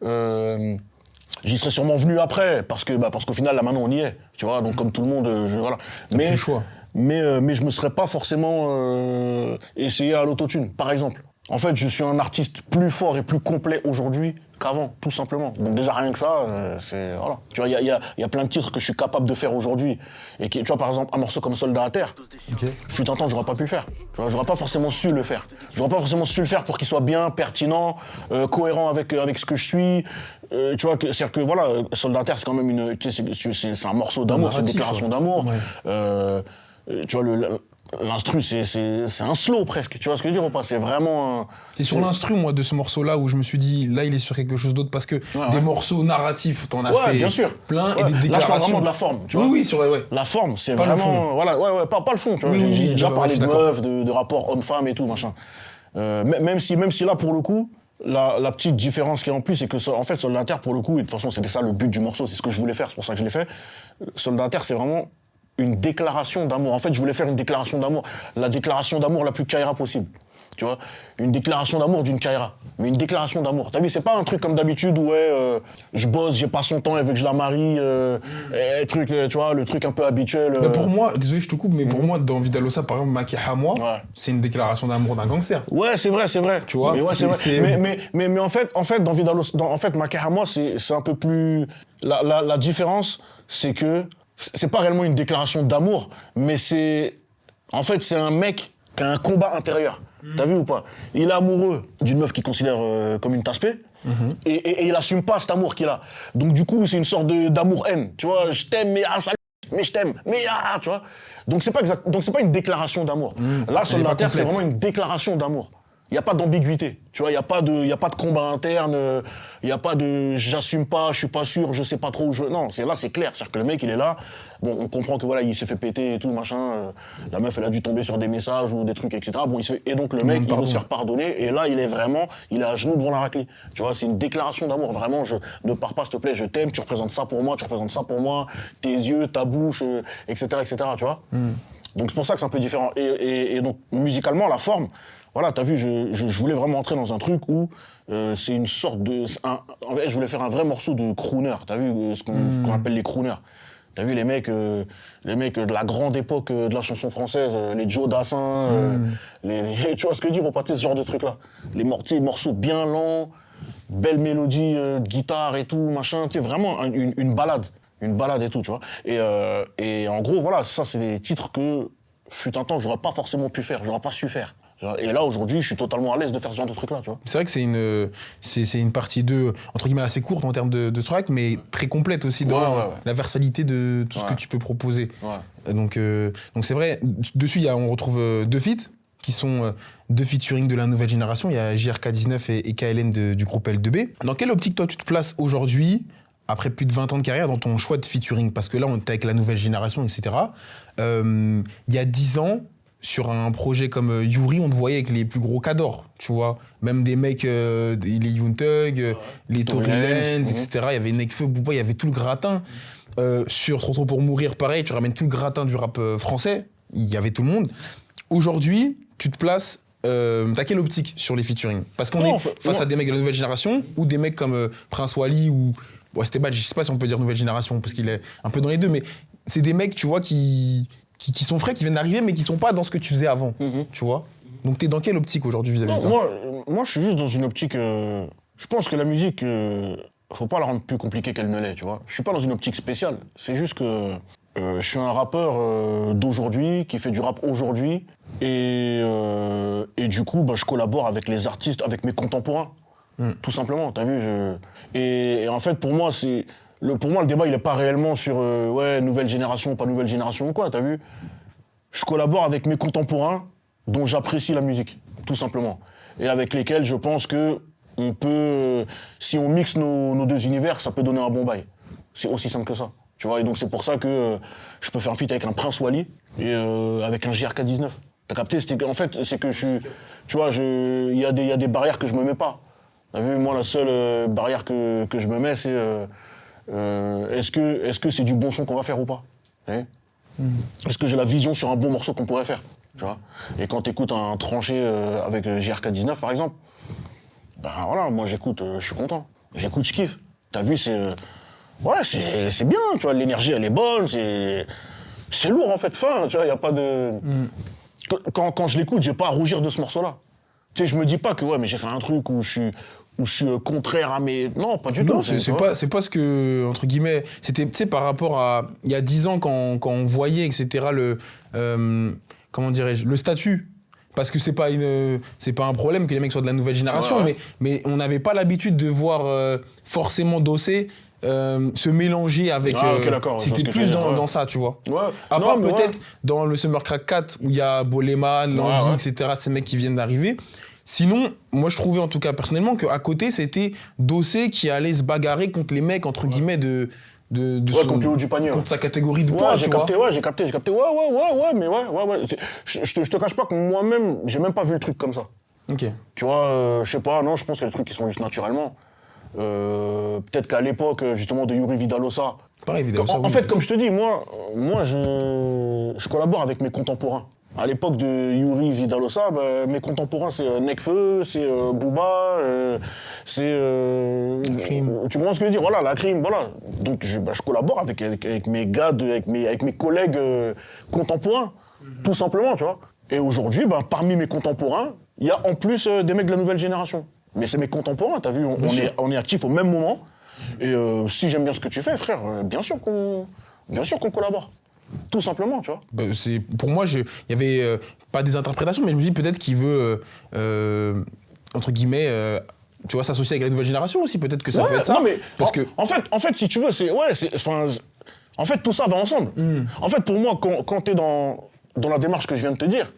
j'y serais sûrement venu après, parce qu'au final, là maintenant on y est. Tu vois, donc comme tout le monde, voilà. Mais plus le choix. Mais je me serais pas forcément essayé à l'autotune, par exemple. En fait, je suis un artiste plus fort et plus complet aujourd'hui qu'avant, tout simplement. Donc déjà, rien que ça, c'est... Voilà. Tu vois, il y a plein de titres que je suis capable de faire aujourd'hui. Et qui, tu vois, par exemple, un morceau comme Soldat à terre, fut un temps, j'aurais pas pu le faire. Tu vois, j'aurais pas forcément su le faire. J'aurais pas forcément su le faire pour qu'il soit bien, pertinent, cohérent avec ce que je suis. Tu vois, c'est-à-dire que, voilà, Soldat à terre, c'est quand même une... Tu sais, c'est un morceau d'amour, c'est une déclaration d'amour. Ouais. Tu vois, l'instru, c'est un slow presque, tu vois ce que je veux dire ou pas? C'est vraiment... C'est sur l'instru, moi, de ce morceau-là, où je me suis dit, là, il est sur quelque chose d'autre, parce que des morceaux narratifs, t'en as fait bien sûr. plein, et des déclarations... Là, je parle vraiment de la forme, tu vois. Oui, sur ouais. La forme, c'est pas vraiment... Voilà, pas le fond, tu vois. Oui, J'ai déjà parlé de d'accord. meufs, de rapports homme-femme et tout, machin. Même si là, pour le coup, la petite différence qu'il y a en plus, c'est que, en fait, Soldat à terre, pour le coup, et de toute façon, c'était ça le but du morceau, c'est ce que je voulais faire, c'est pour ça que je l'ai fait. Soldat à terre, c'est vraiment... une déclaration d'amour. En fait, je voulais faire une déclaration d'amour. La déclaration d'amour la plus Kaira possible. Tu vois, une déclaration d'amour d'une Kaira. Mais une déclaration d'amour. T'as vu, c'est pas un truc comme d'habitude où je bosse, j'ai pas son temps, elle veut que je la marie, tu vois, le truc un peu habituel. Mais pour moi, désolé, je te coupe, mais pour moi, dans Vidalosa, par exemple, Maki Hamwa, c'est une déclaration d'amour d'un gangster. Ouais, c'est vrai. Tu vois, mais ouais, c'est vrai. Mais en fait, dans Vidalosa, en fait, Maki Hamwa, c'est un peu plus... La différence, c'est que c'est pas réellement une déclaration d'amour, mais c'est... En fait, c'est un mec qui a un combat intérieur. T'as vu ou pas? Il est amoureux d'une meuf qu'il considère comme une tasse-paix, et il assume pas cet amour qu'il a. Donc du coup, c'est une sorte d'amour-haine. Tu vois, je t'aime, mais salut, mais je t'aime, mais tu vois. Donc c'est pas une déclaration d'amour. Là, Soldat à terre, c'est vraiment une déclaration d'amour. Il n'y a pas d'ambiguïté, tu vois, il n'y a pas de combat interne, il n'y a pas de j'assume pas, je suis pas sûr, je sais pas trop où je... Non, c'est clair, c'est-à-dire que le mec, il est là, bon, on comprend que voilà, il s'est fait péter et tout, machin, la meuf, elle a dû tomber sur des messages ou des trucs, etc. Bon, et donc le mec, il veut se faire pardonner, et là, il est à genoux devant la raclée. Tu vois, c'est une déclaration d'amour, vraiment, ne pars pas, s'il te plaît, je t'aime, tu représentes ça pour moi, tes yeux, ta bouche, etc., tu vois. Donc c'est pour ça que c'est un peu différent. Et donc, musicalement, la forme... Voilà, t'as vu, je voulais vraiment entrer dans un truc où c'est une sorte de... En fait, je voulais faire un vrai morceau de crooner, t'as vu, ce qu'on appelle les crooners. T'as vu les mecs de la grande époque de la chanson française, les Joe Dassin, tu vois ce que je dis pour pas ce genre de trucs-là. Les morceaux bien lents, belle mélodie de guitare et tout, machin, tu sais, vraiment une balade et tout, tu vois. Et en gros, voilà, ça c'est des titres que, fut un temps, j'aurais pas forcément pu faire, j'aurais pas su faire. Et là, aujourd'hui, je suis totalement à l'aise de faire ce genre de truc-là, tu vois. C'est vrai que c'est une partie 2, entre guillemets, assez courte en termes de track, mais très complète aussi dans la versalité de tout ce que tu peux proposer. Ouais. Donc c'est vrai, dessus, on retrouve 2 feats, qui sont 2 featuring de la nouvelle génération. Il y a JRK19 et KLN du groupe L2B. Dans quelle optique, toi, tu te places aujourd'hui, après plus de 20 ans de carrière, dans ton choix de featuring? Parce que là, on est avec la nouvelle génération, etc. Il y a 10 ans, sur un projet comme Yuri, on te voyait avec les plus gros cadors, tu vois. Même des mecs, les Young Thug, les Tory Lanez, etc. Il y avait Nekfeu, Booba, il y avait tout le gratin. Sur Trop Tôt Pour Mourir, pareil, tu ramènes tout le gratin du rap français. Il y avait tout le monde. Aujourd'hui, tu te places... t'as quelle optique sur les featuring? Parce qu'on est face à des mecs de la nouvelle génération ou des mecs comme Prince Wally ou... Bon, c'était bad, je sais pas si on peut dire nouvelle génération parce qu'il est un peu dans les deux, mais c'est des mecs, tu vois, qui sont frais, qui viennent d'arriver, mais qui sont pas dans ce que tu faisais avant, tu vois. Donc t'es dans quelle optique aujourd'hui vis-à-vis de ça? Moi, je suis juste dans une optique... je pense que la musique, faut pas la rendre plus compliquée qu'elle ne l'est, tu vois. Je suis pas dans une optique spéciale. C'est juste que je suis un rappeur d'aujourd'hui, qui fait du rap aujourd'hui, et du coup, je collabore avec les artistes, avec mes contemporains, tout simplement, t'as vu. Et en fait, pour moi, le débat, il est pas réellement sur nouvelle génération, pas nouvelle génération ou quoi, t'as vu. Je collabore avec mes contemporains dont j'apprécie la musique, tout simplement. Et avec lesquels je pense que on peut, si on mixe nos 2 univers, ça peut donner un bon bail. C'est aussi simple que ça, tu vois. Et donc c'est pour ça que je peux faire un feat avec un Prince Wally et avec un JRK19. T'as capté? En fait, c'est que tu vois, il y a des barrières que je me mets pas. T'as vu, moi, la seule barrière que je me mets, c'est est-ce que c'est du bon son qu'on va faire ou pas? Est-ce que j'ai la vision sur un bon morceau qu'on pourrait faire, tu vois? Et quand t'écoutes un tranché avec JRK19, par exemple, voilà, moi j'écoute, je suis content. J'écoute, je kiffe. T'as vu, c'est bien, tu vois, l'énergie, elle est bonne, c'est lourd, en fait, fin, tu vois, y a pas de... Quand je l'écoute, j'ai pas à rougir de ce morceau-là. Tu sais, je me dis pas que, ouais, mais j'ai fait un truc où je suis contraire à mes... Non, pas du tout. Non, c'est pas ce que, entre guillemets, c'était, tu sais, par rapport à, il y a 10 ans, quand on voyait, etc., comment dirais-je, le statut. Parce que c'est pas un problème que les mecs soient de la nouvelle génération, ouais. mais on n'avait pas l'habitude de voir forcément Dossé se mélanger avec... ok, d'accord. C'était plus dans ça, tu vois. Ouais. À Non, part mais peut-être dans le Summer Crack 4, où il y a Boleman, Landy, etc., ces mecs qui viennent d'arriver. Sinon, moi je trouvais en tout cas personnellement qu'à côté, c'était Dossé qui allait se bagarrer contre les mecs, entre guillemets, contre le haut du panier. Contre sa catégorie de poids, j'ai capté. Ouais, mais ouais. Je te cache pas que moi-même, j'ai même pas vu le truc comme ça. Ok. Tu vois, je sais pas, non, je pense qu'il y a des trucs qui sont juste naturellement. Peut-être qu'à l'époque, justement, de Yuri Vidalosa. Pareil, Vidalosa. En fait, comme je te dis, moi je collabore avec mes contemporains. À l'époque de Yuri Vidalosa, mes contemporains, c'est Nekfeu, c'est Booba, c'est... tu vois ce que je veux dire? Voilà, la crime, voilà. Donc je collabore avec mes gars, avec mes collègues contemporains, tout simplement, tu vois. Et aujourd'hui, parmi mes contemporains, il y a en plus des mecs de la nouvelle génération. Mais c'est mes contemporains, t'as vu, on est actifs au même moment. Et si j'aime bien ce que tu fais, frère, bien sûr qu'on collabore. Tout simplement, tu vois. Pour moi, il y avait pas des interprétations, mais je me dis peut-être qu'il veut, entre guillemets, tu vois, s'associer avec la nouvelle génération aussi. Peut-être que ça peut être ça. Non, mais parce en fait, si tu veux, en fait, tout ça va ensemble. En fait, pour moi, quand t'es dans la démarche que je viens de te dire,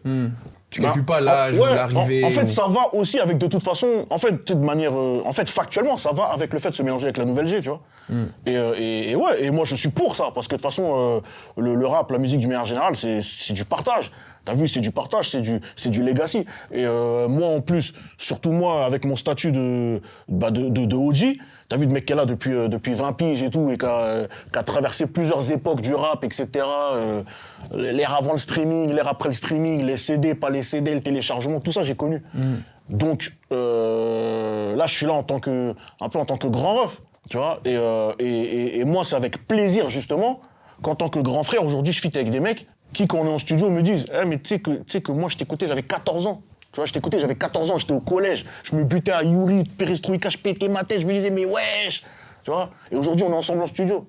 tu calcules pas l'âge ou l'arrivée. En fait, ça va aussi avec, de toute façon, en fait, de manière, en fait, factuellement, ça va avec le fait de se mélanger avec la nouvelle G, tu vois. Et moi, je suis pour ça, parce que de toute façon, le rap, la musique du manière générale, c'est du partage. T'as vu, c'est du partage, c'est du legacy. Et moi, en plus, surtout moi, avec mon statut de OG, t'as vu, de mec qui est là depuis 20 piges et tout, et qui a traversé plusieurs époques du rap, etc. L'ère avant le streaming, l'ère après le streaming, les CD, pas les CD, le téléchargement, tout ça, j'ai connu. Donc, là, je suis là un peu en tant que grand ref, tu vois. Et moi, c'est avec plaisir, justement, qu'en tant que grand frère, aujourd'hui, je fit avec des mecs qui, quand on est en studio, me disent « mais tu sais que moi, je t'écoutais, j'avais 14 ans. » Tu vois, je t'écoutais, j'avais 14 ans, j'étais au collège. Je me butais à Yuri, Perestroïka, je pétais ma tête, je me disais « mais wesh !» Tu vois. Et aujourd'hui, on est ensemble en studio.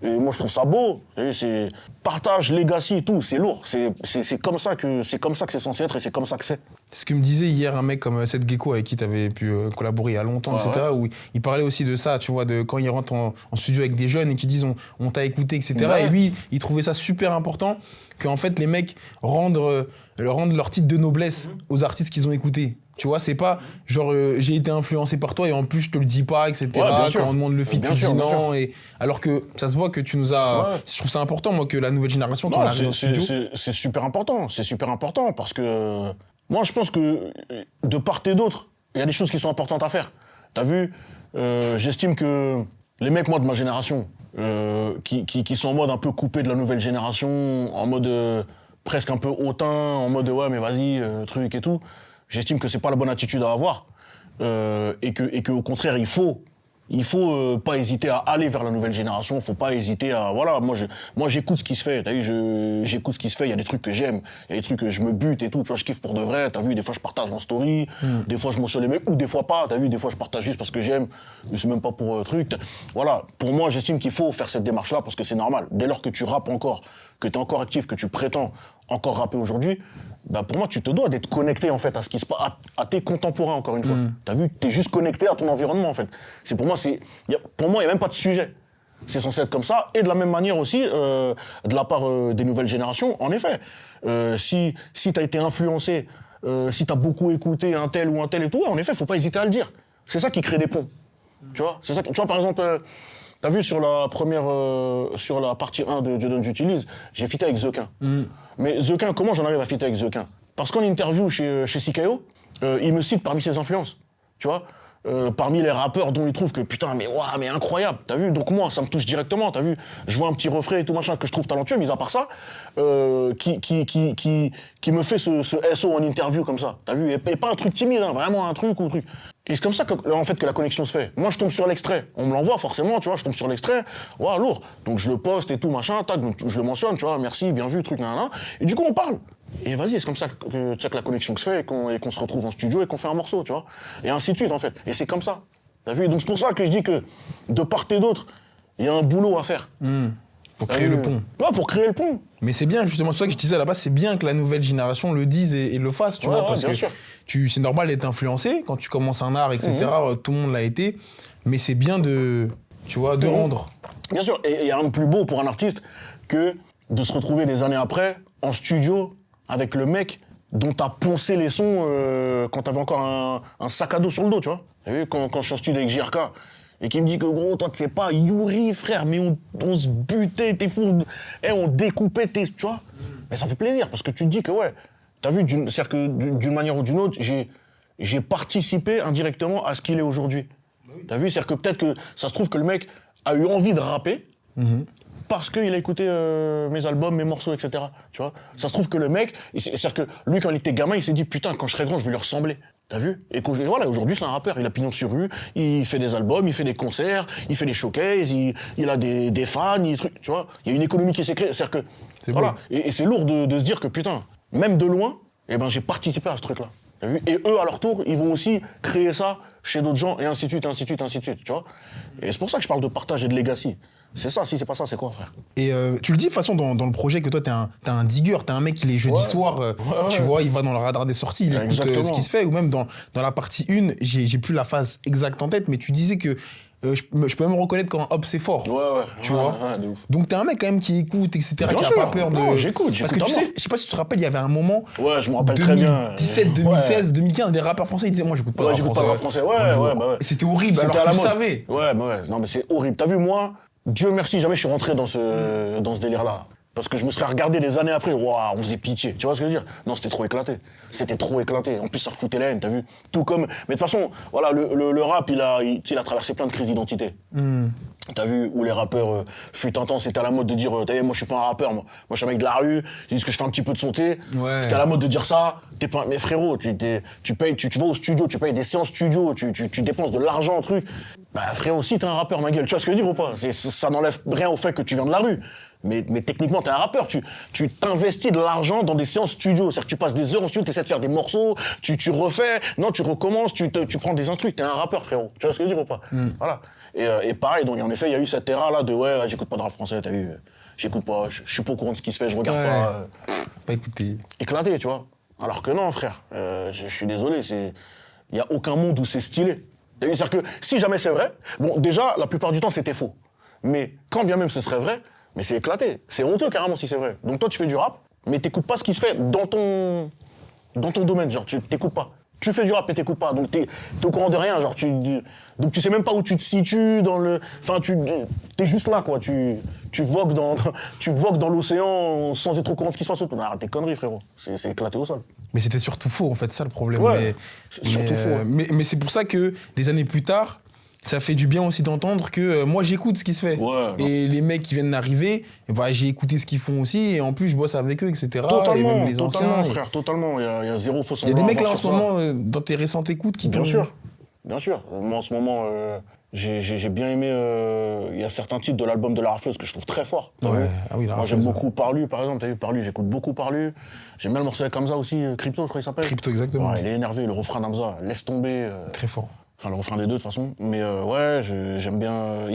Et moi, je trouve ça beau. C'est partage, legacy et tout, c'est lourd. C'est comme ça que c'est censé être et c'est comme ça que c'est. C'est ce que me disait hier un mec comme Seth Gecko avec qui tu avais pu collaborer il y a longtemps, etc. Où il parlait aussi de ça, tu vois, de quand il rentre en studio avec des jeunes et qui disent on t'a écouté, etc. Ouais. Et lui, il trouvait ça super important qu'en fait les mecs rendent leur titre de noblesse aux artistes qu'ils ont écoutés. Tu vois, c'est pas genre j'ai été influencé par toi et en plus je te le dis pas, etc. Ouais, quand on demande le feat, tu dis non. Et alors que ça se voit que tu nous as. Ouais. Je trouve ça important, moi, que la nouvelle génération, quand on arrive en studio. C'est super important. C'est super important parce que moi, je pense que de part et d'autre, il y a des choses qui sont importantes à faire. T'as vu, j'estime que les mecs, moi, de ma génération, qui sont en mode un peu coupé de la nouvelle génération, en mode presque un peu hautain, en mode ouais, mais vas-y, truc et tout. J'estime que c'est pas la bonne attitude à avoir et que au contraire il faut pas hésiter à aller vers la nouvelle génération. Faut pas hésiter à voilà. Moi j'écoute ce qui se fait. T'as vu, j'écoute ce qui se fait. Il y a des trucs que j'aime, il y a des trucs que je me bute et tout. Tu vois, je kiffe pour de vrai. T'as vu, des fois je partage en story, des fois je mentionne les mecs ou des fois pas. T'as vu, des fois je partage juste parce que j'aime, mais c'est même pas pour truc. Voilà. Pour moi, j'estime qu'il faut faire cette démarche-là parce que c'est normal. Dès lors que tu rappes encore, que t'es encore actif, que tu prétends encore rapper aujourd'hui. Bah pour moi, tu te dois d'être connecté en fait à ce qui se passe, à tes contemporains encore une fois. T'as vu, t'es juste connecté à ton environnement en fait. C'est pour moi, il y a même pas de sujet. C'est censé être comme ça. Et de la même manière aussi, de la part des nouvelles générations, en effet, si t'as été influencé, si t'as beaucoup écouté un tel ou un tel et tout, en effet, faut pas hésiter à le dire. C'est ça qui crée des ponts. Tu vois, c'est ça. Tu vois par exemple. T'as vu sur la partie 1 de Dieu donne, j'utilise, j'ai fité avec Zequin. Mais Zequin, comment j'en arrive à fiter avec Zequin? Parce qu'en interview chez CKO, il me cite parmi ses influences, tu vois, parmi les rappeurs dont il trouve que putain, mais incroyable, t'as vu? Donc moi, ça me touche directement, t'as vu? Je vois un petit refrain et tout machin que je trouve talentueux, mis à part ça, qui me fait ce SO en interview comme ça, t'as vu? Et pas un truc timide, hein, vraiment un truc ou un truc. Et c'est comme ça que la connexion se fait. Moi, je tombe sur l'extrait. On me l'envoie forcément, tu vois, je tombe sur l'extrait. Ouais, lourd. Donc, je le poste et tout, machin, tac, donc je le mentionne, tu vois, merci, bien vu, truc, nanana. Et du coup, on parle. Et vas-y, c'est comme ça que la connexion se fait et qu'on se retrouve en studio et qu'on fait un morceau, tu vois. Et ainsi de suite, en fait. Et c'est comme ça. T'as vu? Donc c'est pour ça que je dis que de part et d'autre, il y a un boulot à faire. Pour créer le pont. Ouais, pour créer le pont. Mais c'est bien, justement, c'est ça que je disais à la base, c'est bien que la nouvelle génération le dise et le fasse, tu vois, parce bien que sûr. c'est normal d'être influencé quand tu commences un art, etc. Tout le monde l'a été, mais c'est bien de rendre. Bien sûr, et il y a rien de plus beau pour un artiste que de se retrouver des années après en studio avec le mec dont t'as poncé les sons quand t'avais encore un sac à dos sur le dos, tu vois. T'as vu, quand je suis en studio avec JRK et qui me dit que gros, toi tu sais pas, Yuri frère, mais on se butait, t'es fou, on découpait tes, tu vois. Mais ça fait plaisir parce que tu te dis que ouais, t'as vu, c'est-à-dire que d'une manière ou d'une autre, j'ai participé indirectement à ce qu'il est aujourd'hui. T'as vu, c'est-à-dire que peut-être que ça se trouve que le mec a eu envie de rapper parce qu'il a écouté mes albums, mes morceaux, etc. Tu vois, ça se trouve que le mec, c'est-à-dire que lui quand il était gamin, il s'est dit putain, quand je serai grand, je vais lui ressembler. T'as vu? Et voilà, aujourd'hui c'est un rappeur, il a pignon sur rue, il fait des albums, il fait des concerts, il fait des showcases, il a des fans, tu vois. Il y a une économie qui s'est créée, c'est-à-dire que voilà, et c'est lourd de se dire que putain, même de loin, eh ben j'ai participé à ce truc-là. T'as vu? Et eux, à leur tour, ils vont aussi créer ça chez d'autres gens, et ainsi de suite, ainsi de suite, ainsi de suite, tu vois. Et c'est pour ça que je parle de partage et de legacy. C'est ça, si c'est pas ça, c'est quoi, frère? Et tu le dis de toute façon dans le projet que toi, t'as un digger, t'as un mec qui les jeudis soirs, tu vois, il va dans le radar des sorties, il écoute ce qui se fait, ou même dans la partie 1, j'ai plus la phase exacte en tête, mais tu disais que je peux même reconnaître quand un hop c'est fort. Tu vois. De ouf. Donc t'es un mec quand même qui écoute, etc., Bien qui a sûr. pas peur de. Non, j'écoute. Parce que tu sais, je sais pas si tu te rappelles, il y avait un moment. Ouais, je me rappelle très bien. 2017, 2016, 2015, des rappeurs français, ils disaient moi j'écoute pas j'écoute pas le rap français. Ouais. C'était horrible, C'était alors à tu la le mode. savais. Ouais. Non, mais c'est horrible. T'as vu, moi, Dieu merci, jamais je suis rentré dans ce délire-là. Parce que je me serais regardé des années après, waouh, on faisait pitié. Tu vois ce que je veux dire? Non, c'était trop éclaté. C'était trop éclaté. En plus, ça refoutait la haine, t'as vu? Tout comme. Mais de toute façon, voilà, le rap, il a traversé plein de crises d'identité. T'as vu, où les rappeurs, fut un temps, c'était à la mode de dire, t'as vu, moi je suis pas un rappeur, moi je suis un mec de la rue, ils disent que je fais un petit peu de son thé. Ouais. C'était à la mode de dire ça, t'es pas. Mais frérot, tu vas au studio, tu payes des séances studio, tu dépenses de l'argent, truc. Bah frérot, si t'es un rappeur, ma gueule, tu vois ce que je veux dire ou pas? Ça n'enlève rien au fait que tu viens de la rue. Mais techniquement, t'es un rappeur, tu t'investis de l'argent dans des séances studio. C'est-à-dire que tu passes des heures en studio, t'essaies de faire des morceaux, tu refais, non, tu recommences, tu prends des instrus, t'es un rappeur, frérot. Tu vois ce que je veux dire ou pas? Voilà. Et pareil, donc en effet, il y a eu cette ère-là de ouais, j'écoute pas de rap français, t'as vu, j'écoute pas, je suis pas au courant de ce qui se fait, je regarde pas. Pas écouter. Éclaté, tu vois. Alors que non, frère, je suis désolé, il y a aucun monde où c'est stylé. C'est-à-dire que si jamais c'est vrai, bon, déjà, la plupart du temps, c'était faux. Mais quand bien même ce serait vrai, mais c'est éclaté. C'est honteux carrément si c'est vrai. Donc toi, tu fais du rap, mais t'écoutes pas ce qui se fait dans ton domaine, genre, tu t'écoutes pas. Tu fais du rap mais t'écoutes pas, donc t'es au courant de rien, genre donc tu sais même pas où tu te situes dans le, enfin t'es juste là quoi, tu vogues dans l'océan sans être au courant de ce qui se passe autour. Arrête tes conneries frérot, c'est éclaté au sol. Mais c'était surtout faux en fait, ça le problème. Ouais, c'est surtout faux. Mais c'est pour ça que des années plus tard, ça fait du bien aussi d'entendre que moi j'écoute ce qui se fait. Ouais, et les mecs qui viennent d'arriver, bah, j'ai écouté ce qu'ils font aussi et en plus je bosse avec eux, etc. Totalement, et même les totalement anciens. frère, totalement. Il y a zéro faux Il y a des mecs là en ce moment dans tes récentes écoutes qui Bien t'ont- sûr, bien sûr. Moi en ce moment, j'ai bien aimé. Il y a certains titres de l'album de La Rafleuse que je trouve très forts. t'as Ouais. vu Ah oui, La Moi j'aime Rafleuse, beaucoup Parlu par exemple. T'as vu Parlu, j'écoute beaucoup Parlu. J'aime bien le morceau avec Hamza aussi, Crypto, je crois qu'il s'appelle. Crypto, exactement. Ouais, il est énervé, le refrain d'Hamza, laisse tomber. Très fort. Enfin, le refrain des deux, de toute façon. Mais ouais, j'aime bien.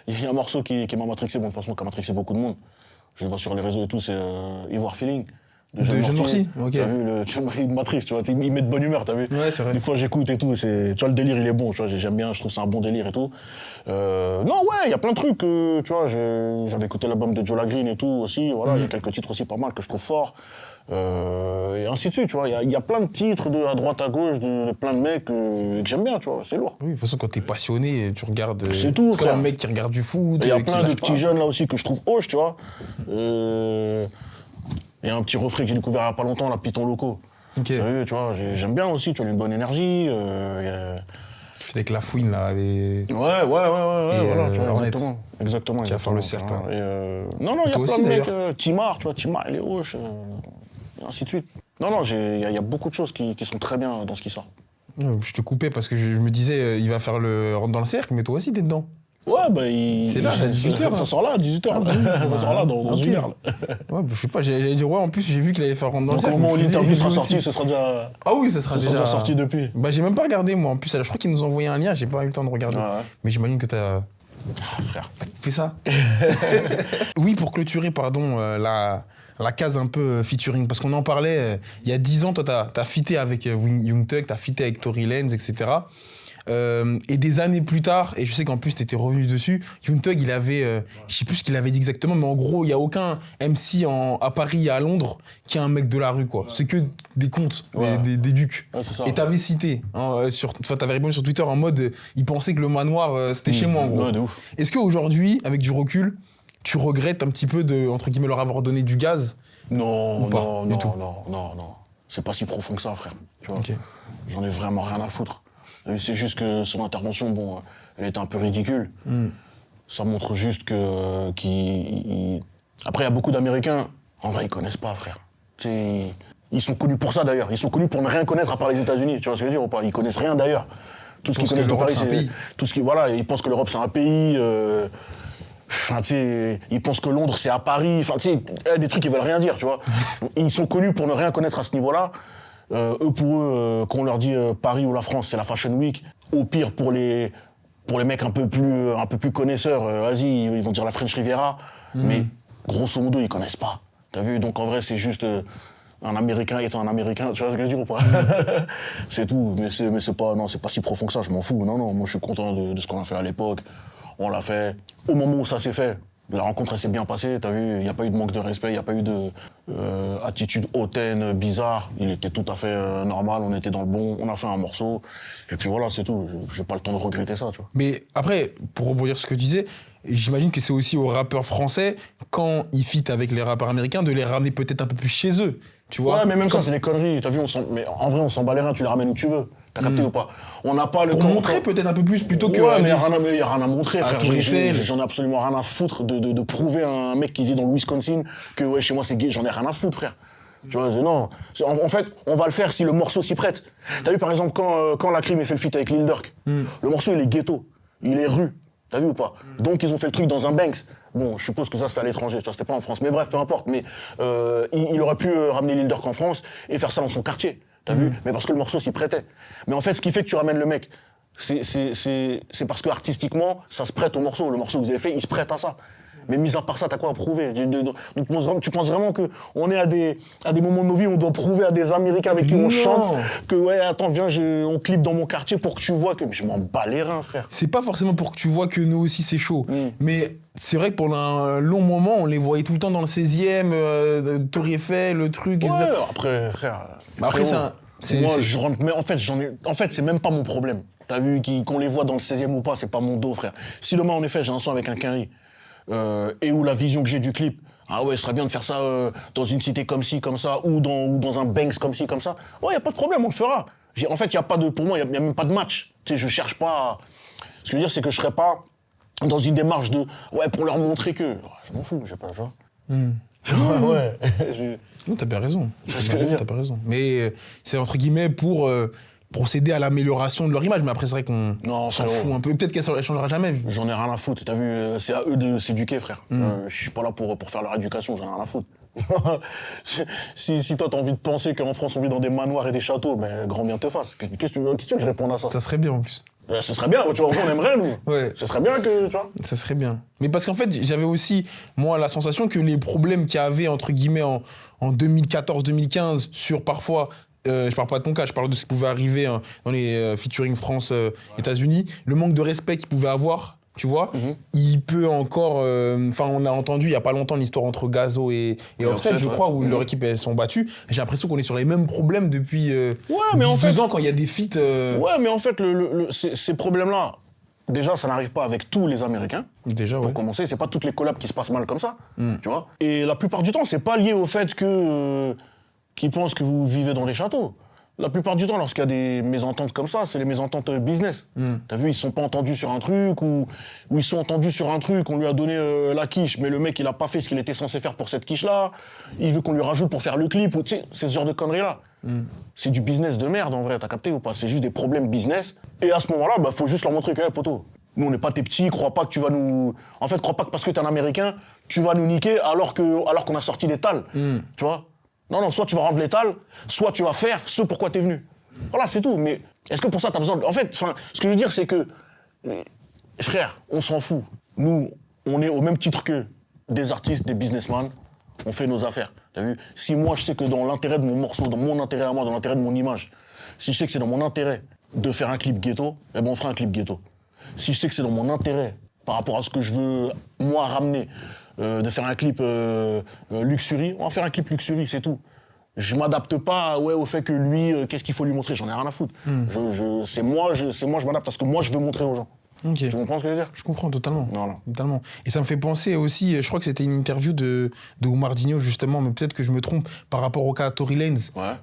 Il y a un morceau qui m'a matrixé, bon, de toute façon, qui a matrixé beaucoup de monde. Je le vois sur les réseaux et tout, c'est Ivoire Feeling. De Jeune Morty, ok. T'as vu, il matrixe, tu vois, il met de bonne humeur, t'as vu. Ouais, c'est vrai. Des fois, j'écoute et tout, tu vois, le délire, il est bon, tu vois, j'aime bien, je trouve que c'est un bon délire et tout. Non, ouais, il y a plein de trucs, tu vois, j'avais écouté l'album de Joe Green et tout aussi, voilà, il y a quelques titres aussi pas mal que je trouve forts. Et ainsi de suite, tu vois, il y a plein de titres à droite, à gauche, de plein de mecs que j'aime bien, tu vois, c'est lourd. Oui, de toute façon, quand t'es passionné, tu regardes. C'est tout, comme un frère. mec qui regarde du foot. Il y a qui plein de lâche petits pas. jeunes là aussi que je trouve hoche, tu vois. Il y a un petit refrain que j'ai découvert il n'y a pas longtemps, là, Python Locaux. Ok. Tu vois, j'aime bien aussi, tu as une bonne énergie. Tu fais avec la fouine là. Et... Ouais, voilà, tu vois, Hornet. exactement. Qui va faire le cercle, là. Non, il y a Toi plein aussi, de mecs, d'ailleurs. Timar, tu vois, Timar, il est hoche, et ainsi de suite. Non, il y a beaucoup de choses qui sont très bien dans ce qui sort. Je te coupais parce que je me disais, il va faire le rentre dans le cercle, mais toi aussi t'es dedans. Ouais, bah, C'est là, à 18h. Ça sort là, à 18h. Ça sort là, dans une heure. Là. Ouais, bah, je sais pas, j'allais dire, ouais, en plus, j'ai vu qu'il allait faire rentrer dans le Donc, au cercle. moment où Je me suis dit, l'interview sera lui sortie, aussi. ce sera déjà. Ah oui, ça sera déjà sorti depuis. Bah, j'ai même pas regardé, moi. En plus, je crois qu'ils nous ont envoyé un lien, j'ai pas eu le temps de regarder. Ah ouais. Mais j'imagine que t'as Ah, frère. fait ça. Oui, pour clôturer, pardon, la case un peu featuring, parce qu'on en parlait, il y a 10 ans, toi, t'as featé avec Young Thug, t'as featé avec Tory Lanez, etc. Et des années plus tard, et je sais qu'en plus t'étais revenu dessus, Young Thug il avait, je sais plus ce qu'il avait dit exactement, mais en gros il y a aucun MC à Paris et à Londres qui est un mec de la rue quoi. C'est que des contes, Ouais. des ducs. Ouais, c'est ça. Et t'avais cité, hein, t'avais répondu sur Twitter en mode, il pensait que le manoir c'était chez moi en gros. Ouais, de ouf. Est-ce qu'aujourd'hui, avec du recul, tu regrettes un petit peu de, entre guillemets, leur avoir donné du gaz? Non, Ou pas, non, du non, tout. non. C'est pas si profond que ça, frère. Tu vois. Ok. J'en ai vraiment rien à foutre. C'est juste que son intervention, bon, elle était un peu ridicule. Ça montre juste que. Après, il y a beaucoup d'Américains, en vrai, ils connaissent pas, frère. Tu sais, ils sont connus pour ça d'ailleurs. Ils sont connus pour ne rien connaître à part les États-Unis. Tu vois ce que je veux dire ou pas? Ils connaissent rien d'ailleurs. Tout ce qu'ils connaissent de l'Europe, Paris, c'est un pays. tout ce qui, voilà, ils pensent que l'Europe c'est un pays. Enfin, tu sais, ils pensent que Londres c'est à Paris. Enfin, tu sais, des trucs qui veulent rien dire, tu vois. Ils sont connus pour ne rien connaître à ce niveau-là. Pour eux, quand on leur dit Paris ou la France, c'est la Fashion Week. Au pire, pour les mecs un peu plus connaisseurs, vas-y, ils vont dire la French Riviera. Mais grosso modo, ils connaissent pas. T'as vu? Donc en vrai, c'est juste un Américain étant un Américain. Tu vois ce que je veux dire ou pas? C'est tout. Mais c'est pas si profond que ça. Je m'en fous. Non, moi, je suis content de ce qu'on a fait à l'époque. On l'a fait au moment où ça s'est fait. La rencontre, elle s'est bien passée, t'as vu, il n'y a pas eu de manque de respect, il n'y a pas eu de attitude hautaine, bizarre. Il était tout à fait normal, on était dans le bon, on a fait un morceau. Et puis voilà, c'est tout. J'ai pas le temps de regretter ça, tu vois. Mais après, pour rebondir sur ce que tu disais, j'imagine que c'est aussi aux rappeurs français, quand ils featent avec les rappeurs américains, de les ramener peut-être un peu plus chez eux, tu vois. Ouais, mais même ça, c'est des conneries. T'as vu, mais en vrai, on s'en bat les reins, tu les ramènes où tu veux. T'as capté ou pas? On n'a pas le Pour montrer peut-être un peu plus plutôt que... Ouais, mais il n'y a rien à montrer, frère. Tour Eiffel. J'en ai absolument rien à foutre de prouver à un mec qui vit dans le Wisconsin que ouais, chez moi c'est gay. J'en ai rien à foutre, frère. Tu vois, non. En fait, on va le faire si le morceau s'y prête. T'as vu, par exemple, quand la Crime a fait le feat avec Lil Durk, le morceau, il est ghetto. Il est rue. T'as vu ou pas? Donc, ils ont fait le truc dans un Banks. Bon, je suppose que ça, c'était à l'étranger. Tu vois, c'était pas en France. Mais bref, peu importe. Mais il aurait pu ramener Lil Durk en France et faire ça dans son quartier. T'as vu? Mais parce que le morceau s'y prêtait. Mais en fait, ce qui fait que tu ramènes le mec, c'est parce que artistiquement, ça se prête au morceau. Le morceau que vous avez fait, il se prête à ça. Mais mis à part ça, t'as quoi à prouver? Tu penses vraiment qu'on est à des moments de nos vies où on doit prouver à des Américains avec qui on chante que, ouais, attends, viens, on clip dans mon quartier pour que tu vois que... Je m'en bats les reins, frère. C'est pas forcément pour que tu vois que nous aussi, c'est chaud. Mais c'est vrai que pendant un long moment, on les voyait tout le temps dans le 16e, Tour Eiffel, le truc, etc. Ouais, après, frère... Après, moi, je rentre... Mais en fait, c'est même pas mon problème. T'as vu qu'on les voit dans le 16e ou pas, c'est pas mon dos, frère. Si demain, en effet, j'ai un son avec un Quinry, et où la vision que j'ai du clip, ah ouais, ce serait bien de faire ça dans une cité comme ci, comme ça, ou dans un Banks comme ci, comme ça. Ouais, y a pas de problème, on le fera. En fait, pour moi, y a même pas de match. Tu sais, je cherche pas... Ce que je veux dire, c'est que je serais pas dans une démarche de... Ouais, pour leur montrer que... Ouais, je m'en fous, je sais pas, tu vois. Ouais. Non, t'as bien raison. C'est ce que je veux dire. T'as pas raison. Mais c'est entre guillemets pour procéder à l'amélioration de leur image. Mais après, c'est vrai qu'on Non, s'en frérot. fout un peu. Peut-être qu'elle changera jamais. J'en ai rien à foutre, t'as vu, c'est à eux de s'éduquer, frère. Je suis pas là pour faire leur éducation, j'en ai rien à foutre. si toi t'as envie de penser qu'en France on vit dans des manoirs et des châteaux, ben grand bien te fasse. Qu'est-ce que tu veux que je réponde à ça? Ça serait bien en plus. Ce serait bien, tu vois, on aimerait nous. Ouais. Ce serait bien que, tu vois. Ça serait bien. Mais parce qu'en fait, j'avais aussi, moi, la sensation que les problèmes qu'il y avait, entre guillemets, en 2014-2015, sur parfois... je parle pas de ton cas, je parle de ce qui pouvait arriver dans les featuring France-États-Unis. Le manque de respect qu'ils pouvaient avoir, tu vois, il peut encore... Enfin, on a entendu il y a pas longtemps l'histoire entre Gazo et Offset, je crois, où leur équipe, elles sont battues. J'ai l'impression qu'on est sur les mêmes problèmes depuis 10 ans quand il y a des feats... Ouais, mais en fait, ces problèmes-là, déjà, ça n'arrive pas avec tous les Américains. Déjà, Pour commencer, c'est pas toutes les collabs qui se passent mal comme ça, tu vois. Et la plupart du temps, c'est pas lié au fait que... qu'ils pensent que vous vivez dans les châteaux. La plupart du temps, lorsqu'il y a des mésententes comme ça, c'est les mésententes business. T'as vu, ils se sont pas entendus sur un truc, ou ils sont entendus sur un truc, on lui a donné la quiche, mais le mec, il a pas fait ce qu'il était censé faire pour cette quiche-là, il veut qu'on lui rajoute pour faire le clip, ou tu sais, c'est ce genre de conneries-là. C'est du business de merde, en vrai, t'as capté ou pas? C'est juste des problèmes business, et à ce moment-là, bah, faut juste leur montrer que, hey, poteau, Nous, on n'est pas tes petits, crois pas que tu vas nous... En fait, crois pas que parce que t'es un Américain, tu vas nous niquer alors qu'on a sorti l'étal, tu vois. Non, soit tu vas rendre l'étal, soit tu vas faire ce pourquoi t'es venu. Voilà, c'est tout. Mais est-ce que pour ça, t'as besoin... En fait, ce que je veux dire, c'est que... Frère, on s'en fout. Nous, on est au même titre que des artistes, des businessmen, on fait nos affaires. T'as vu? Si moi, je sais que dans l'intérêt de mon morceau, dans mon intérêt à moi, dans l'intérêt de mon image, si je sais que c'est dans mon intérêt de faire un clip ghetto, eh ben on fera un clip ghetto. Si je sais que c'est dans mon intérêt, par rapport à ce que je veux, moi, ramener, de faire un clip luxury, on va faire un clip luxury, c'est tout. Je m'adapte pas au fait que lui, qu'est-ce qu'il faut lui montrer, j'en ai rien à foutre. C'est moi, je m'adapte à ce que moi, je veux montrer aux gens. Okay. Tu comprends ce que je veux dire? Je comprends totalement. Voilà. Totalement. Et ça me fait penser aussi, je crois que c'était une interview de Oumar Digno justement, mais peut-être que je me trompe, par rapport au cas Tory Lanez,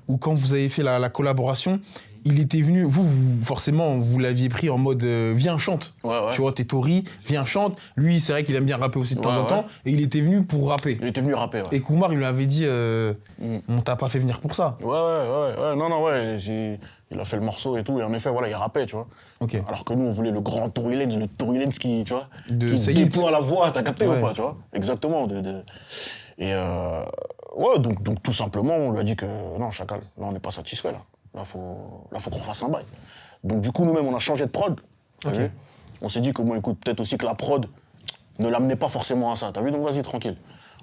où quand vous avez fait la collaboration, il était venu, vous forcément, vous l'aviez pris en mode viens, chante. Tu vois, t'es Tory, viens, chante. Lui, c'est vrai qu'il aime bien rapper aussi de temps en temps, et il était venu pour rapper. Il était venu rapper, Et qu'Oumar, il lui avait dit on t'a pas fait venir pour ça. Il a fait le morceau et tout, et en effet, voilà, il rappait, tu vois. Okay. Alors que nous, on voulait le grand Tory Lanez, le Tory Lanez qui, tu vois, qui déploie la voix, t'as capté ou pas, tu vois. Exactement. Et donc tout simplement, on lui a dit que non, Chacal, là, on n'est pas satisfait, là. Là, faut qu'on fasse un bail. Donc du coup, nous-mêmes, on a changé de prod. Okay. On s'est dit que, bon, écoute, peut-être aussi que la prod ne l'amenait pas forcément à ça, t'as vu, donc vas-y, tranquille.